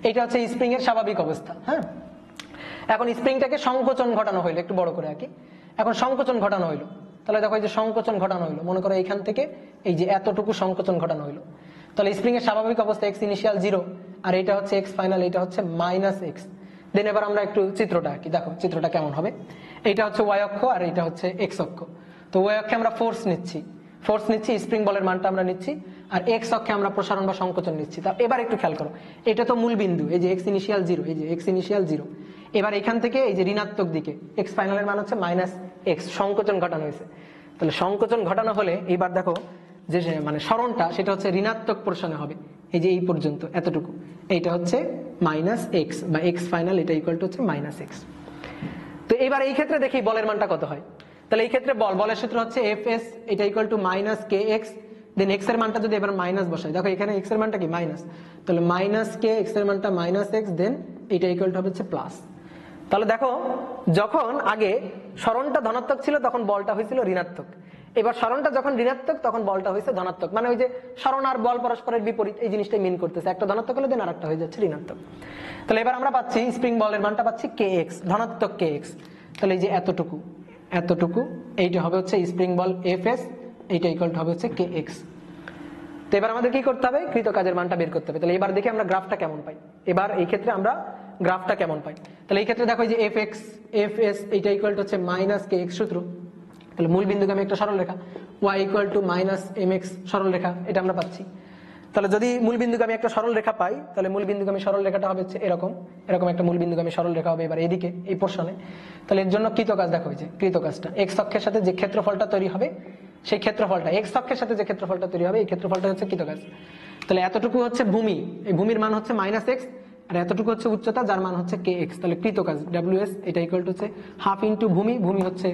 এটা হচ্ছে স্প্রিং এর স্বাভাবিক অবস্থা। হ্যাঁ, এখন স্প্রিংটাকে সংকোচন ঘটানো হইলো, একটু বড় করে আঁকি। এখন সংকোচন ঘটানো হইলো, তাহলে দেখো এই যে সংকোচন ঘটানো হইলো, মনে করো এইখান থেকে এই যে এতটুকু সংকোচন ঘটানো হইলো। তাহলে স্প্রিং এর স্বাভাবিক অবস্থা x ইনিশিয়াল 0, আর এটা হচ্ছে x ফাইনাল, এটা হচ্ছে মাইনাস x। দেন এবার আমরা একটু চিত্রটা আঁকি, দেখো চিত্রটা কেমন হবে। এইটা হচ্ছে y অক্ষ আর এটা হচ্ছে x অক্ষ। তো y অক্ষে আমরা ফোর্স নিচ্ছি, স্প্রিং বলের মানটা আমরা নিচ্ছি, আর x অক্ষে আমরা প্রসারণ বা সংকোচন নিচ্ছি। তা এবার একটু খেয়াল করো, এটা তো মূল বিন্দু, এই যে x ইনিশিয়াল 0, এই যে x ইনিশিয়াল 0। এবার এখান থেকে এই যে ঋণাত্মক দিকে x ফাইনালের মান হচ্ছে মাইনাস x, সংকোচন ঘটানো হয়েছে। তাহলে সংকোচন ঘটানো হলে এইবার দেখো যে মানে সরণটা সেটা হচ্ছে ঋণাত্মক পোর্শনে হবে, এই যে এই পর্যন্ত এতটুকু, এইটা হচ্ছে মাইনাস x বা x ফাইনাল, এটা ইকুয়াল টু হচ্ছে মাইনাস x। তো এবার এই ক্ষেত্রে দেখি বলের মানটা কত হয়। তাহলে এই ক্ষেত্রে বলের সূত্র হচ্ছে Fs এটা equal to minus kx, then x এর মানটা যদি এবার মাইনাস বসাই, দেখো এখানে x এর মানটা কি মাইনাস, তাহলে মাইনাস k, x এর মানটা মাইনাস x, দেন এটা ইকুয়াল টু হচ্ছে প্লাস। তাহলে দেখো যখন আগে সরণটা ধনাত্মক ছিল তখন বলটা হয়েছিল ঋণাত্মক, এবার সরণটা যখন ঋণাত্মক তখন বলটা হয়েছে ধনাত্মক। মানে ওই যে সরণ আর বল পরস্পরের বিপরীত, এই জিনিসটাই মিন করতেছে, একটা ধনাত্মক হলে দেন আরেকটা হয়ে যাচ্ছে ঋণাত্মক। তাহলে এবার আমরা পাচ্ছি স্প্রিং বলের মানটা পাচ্ছি kx, ধনাত্মক kx। তাহলে এই যে এতটুকু এইটা হবে হচ্ছে স্প্রিং বল Fs, এইটা ইকুয়াল টু হবে হচ্ছে kx। তো এবার আমাদের কি করতে হবে? কৃত কাজের মানটা বের করতে হবে। তাহলে এবার দেখি আমরা গ্রাফটা কেমন পাই। এবার এই ক্ষেত্রে আমরা গ্রাফটা কেমন পাই, তাহলে এই ক্ষেত্রে দেখো যে Fs এইটা ইকুয়াল টু হচ্ছে মাইনাস kx সূত্র। তাহলে মূল বিন্দুগামী একটা সরল রেখা, y equal to minus mx সরল রেখা, এটা আমরা পাচ্ছি। তাহলে যদি মূলবিন্দুগামী একটা সরল রেখা পাই, তাহলে মূলবিন্দুগামী সরল রেখাটা হবে হচ্ছে এরকম, এরকম একটা মূলবিন্দুগামী সরল রেখা হবে এবার এদিকে এই পোর্শনে। তাহলে এর জন্য কৃতকাজ দেখো, যে কৃতকাজটা এক্স অক্ষের সাথে যে ক্ষেত্রফলটা তৈরি হবে, সেই ক্ষেত্রফলটা এক্স অক্ষের সাথে যে ক্ষেত্রফলটা তৈরি হবে, এই ক্ষেত্রফলটা হচ্ছে কৃতকাজ। তাহলে এতটুকু হচ্ছে ভূমি, এই ভূমির মান হচ্ছে -x, আর এতটুকু হচ্ছে উচ্চতা, যার মান হচ্ছে kx। তাহলে কৃতকাজ WS এটা ইকুয়াল টু হচ্ছে হাফ ইন্টু ভূমি, ভূমি হচ্ছে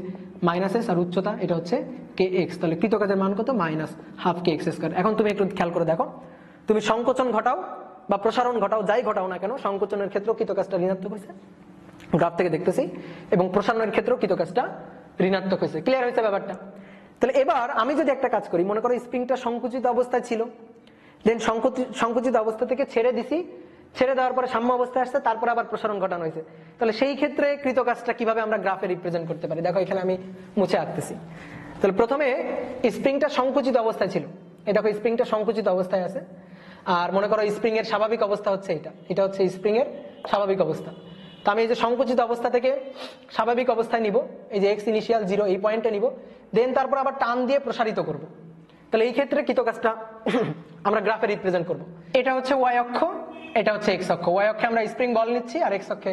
-s আর উচ্চতা এটা হচ্ছে kx। তাহলে কৃতকাজের মান কত? -12 kx²। এখন তুমি একটু খেয়াল করে দেখো, তুমি সংকোচন ঘটাও বা প্রসারণ ঘটাও, যাই ঘটাও না কেন, সংকোচনের ক্ষেত্রেও কৃতকাজটা ঋণাত্মক হয়েছে, গ্রাফ থেকে দেখতেছি, এবং প্রসারণের ক্ষেত্রেও কৃতকাজটা ঋণাত্মক হয়েছে। ক্লিয়ার হয়েছে ব্যাপারটা? তাহলে এবার আমি যদি একটা কাজ করি, মনে করো স্প্রিংটা সংকুচিত অবস্থায় ছিল, দেন সংকুচিত অবস্থা থেকে ছেড়ে দিছি, ছেড়ে দেওয়ার পরে সাম্য অবস্থায় আসছে, তারপরে আবার প্রসারণ ঘটানো হয়েছে। তাহলে সেই ক্ষেত্রে কৃতকাজটা কিভাবে আমরা গ্রাফে রিপ্রেজেন্ট করতে পারি? দেখো এখানে আমি মুছে আঁকতেছি। তাহলে প্রথমে স্প্রিংটা সংকুচিত অবস্থায় ছিল, এই দেখো স্প্রিংটা সংকুচিত অবস্থায় আছে, আর মনে করো স্প্রিং এর স্বাভাবিক অবস্থা হচ্ছে এটা, এটা হচ্ছে স্প্রিং এর স্বাভাবিক অবস্থা। তো আমি এই যে সংকুচিত অবস্থা থেকে স্বাভাবিক অবস্থায় নিব, এই যে এক্স ইনিশিয়াল 0 এই পয়েন্টে নিব, দেন তারপর আবার টান দিয়ে প্রসারিত করব। তাহলে এই ক্ষেত্রে কৃতকাজটা আমরা গ্রাফে রিপ্রেজেন্ট করব। এটা হচ্ছে ওয়াই অক্ষ, এটা হচ্ছে এক্স অক্ষ। ওয়াই অক্ষে আমরা স্প্রিং বল নিচ্ছি, আর এক্স অক্ষে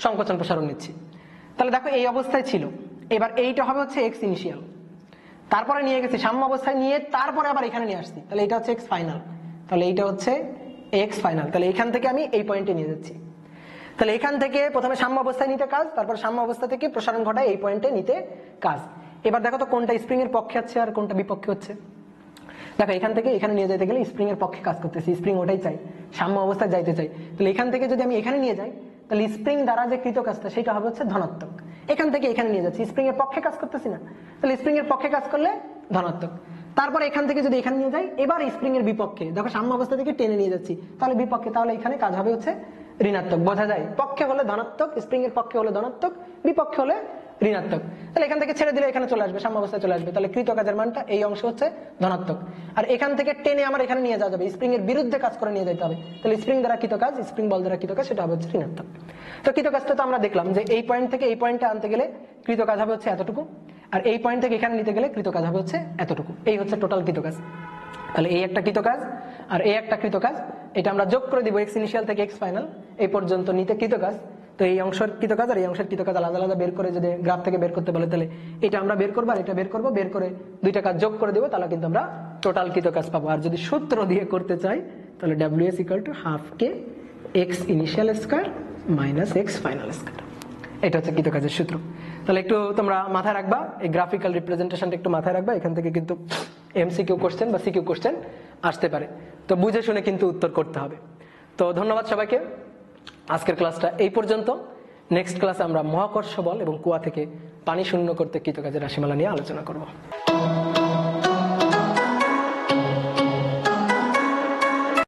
সংকোচন প্রসারণ নিচ্ছি। তাহলে দেখো এই অবস্থায় ছিল, এবার এইটা হবে হচ্ছে এক্স ইনিশিয়াল, তারপরে নিয়ে গেছি সাম্য অবস্থায়, নিয়ে তারপরে আবার এখানে নিয়ে আসছি, তাহলে এটা হচ্ছে এক্স ফাইনাল, তাহলে এইটা হচ্ছে এক্স ফাইনাল। তাহলে এখান থেকে আমি এই পয়েন্টে নিয়ে যাচ্ছি। তাহলে এখান থেকে প্রথমে সাম্য অবস্থায় নিতে কাজ, তারপর সাম্য অবস্থা থেকে প্রসারণ ঘটায় এই পয়েন্টে নিতে কাজ। এবার দেখো তো কোনটা স্প্রিং এর পক্ষে হচ্ছে আর কোনটা বিপক্ষে হচ্ছে। দেখো এখান থেকে এখানে নিয়ে যেতে গেলে স্প্রিং এর পক্ষে কাজ করতেছি, স্প্রিং ওটাই চাই, সাম্য অবস্থায় যাইতে চাই। তাহলে এখান থেকে যদি আমি এখানে নিয়ে যাই, তাহলে স্প্রিং দ্বারা যে কৃতকাজটা সেটা হবে হচ্ছে ধনাত্মক। এখান থেকে এখানে নিয়ে যাচ্ছি, স্প্রিং এর পক্ষে কাজ করতেছি না, তাহলে স্প্রিং এর পক্ষে কাজ করলে ধনাত্মক। তারপরে এখান থেকে যদি এখানে নিয়ে যাই, এবার স্প্রিং এর বিপক্ষে, দেখো সাম্য অবস্থা থেকে টেনে নিয়ে যাচ্ছি, তাহলে বিপক্ষে, তাহলে এখানে কাজ হবে হচ্ছে ঋণাত্মক। বোঝা যায়? পক্ষে হলে ধনাত্মক, স্প্রিং এর পক্ষে হলে ধনাত্মক, বিপক্ষে হলে ঋণাত্মক। তাহলে এখান থেকে ছেড়ে দিলে এখানে চলে আসবে, সাম্য অবস্থায় চলে আসবে, তাহলে কৃতকাজের মানটা এই অংশ হচ্ছে ধনাত্মক। আর এখান থেকে টেনে আমার এখানে নিয়ে যাওয়া যাবে, স্প্রিং এর বিরুদ্ধে কাজ করে নিয়ে যেতে হবে, তাহলে স্প্রিং দ্বারা কৃতকাজ, স্প্রিং বল দ্বারা কৃতকাজ, সেটা হবে হচ্ছে ঋণাত্মক। তো কৃতকাজটা তো আমরা দেখলাম যে এই পয়েন্ট থেকে এই পয়েন্টে আনতে গেলে কৃতকাজ হবে হচ্ছে এতটুকু, আর এই পয়েন্ট থেকে এখানে নিতে গেলে কৃতকাজ হবে হচ্ছে এতটুকু। এই হচ্ছে টোটাল কৃতকাজ। তাহলে এই একটা কৃতকাজ আর এই একটা কৃতকাজ, এটা আমরা যোগ করে দিব এক্স ইনিশিয়াল থেকে এক্স ফাইনাল এই পর্যন্ত নিতে কৃতকাজ। তো এই অংশের কৃতকাজ আর এই অংশের কৃতকাজ আলাদা আলাদা বের করে যদি গ্রাফ থেকে বের করতে বলে, তাহলে এটা আমরা বের করবো আর এটা বের করবো, বের করে দুইটা কাজ যোগ করে দেবো, তাহলে কিন্তু আমরা টোটাল কৃতকাজ পাবো। আর যদি সূত্র দিয়ে করতে চাই, তাহলে WS = ½ K x initial square minus x final square. এটা হচ্ছে কৃতকাজের সূত্র। তাহলে একটু তোমরা মাথায় রাখবা, এই গ্রাফিক্যাল রিপ্রেজেন্টেশনটা একটু মাথায় রাখবা, এখান থেকে কিন্তু MCQ কোশ্চেন বা CQ কোশ্চেন আসতে পারে, তো বুঝে শুনে কিন্তু উত্তর করতে হবে। তো ধন্যবাদ সবাইকে, আজকের ক্লাসটা এই পর্যন্ত। নেক্সট ক্লাসে আমরা মহাকর্ষ বল এবং কুয়া থেকে পানি শূন্য করতে কৃতকাজের রাশিমালা নিয়ে আলোচনা করব।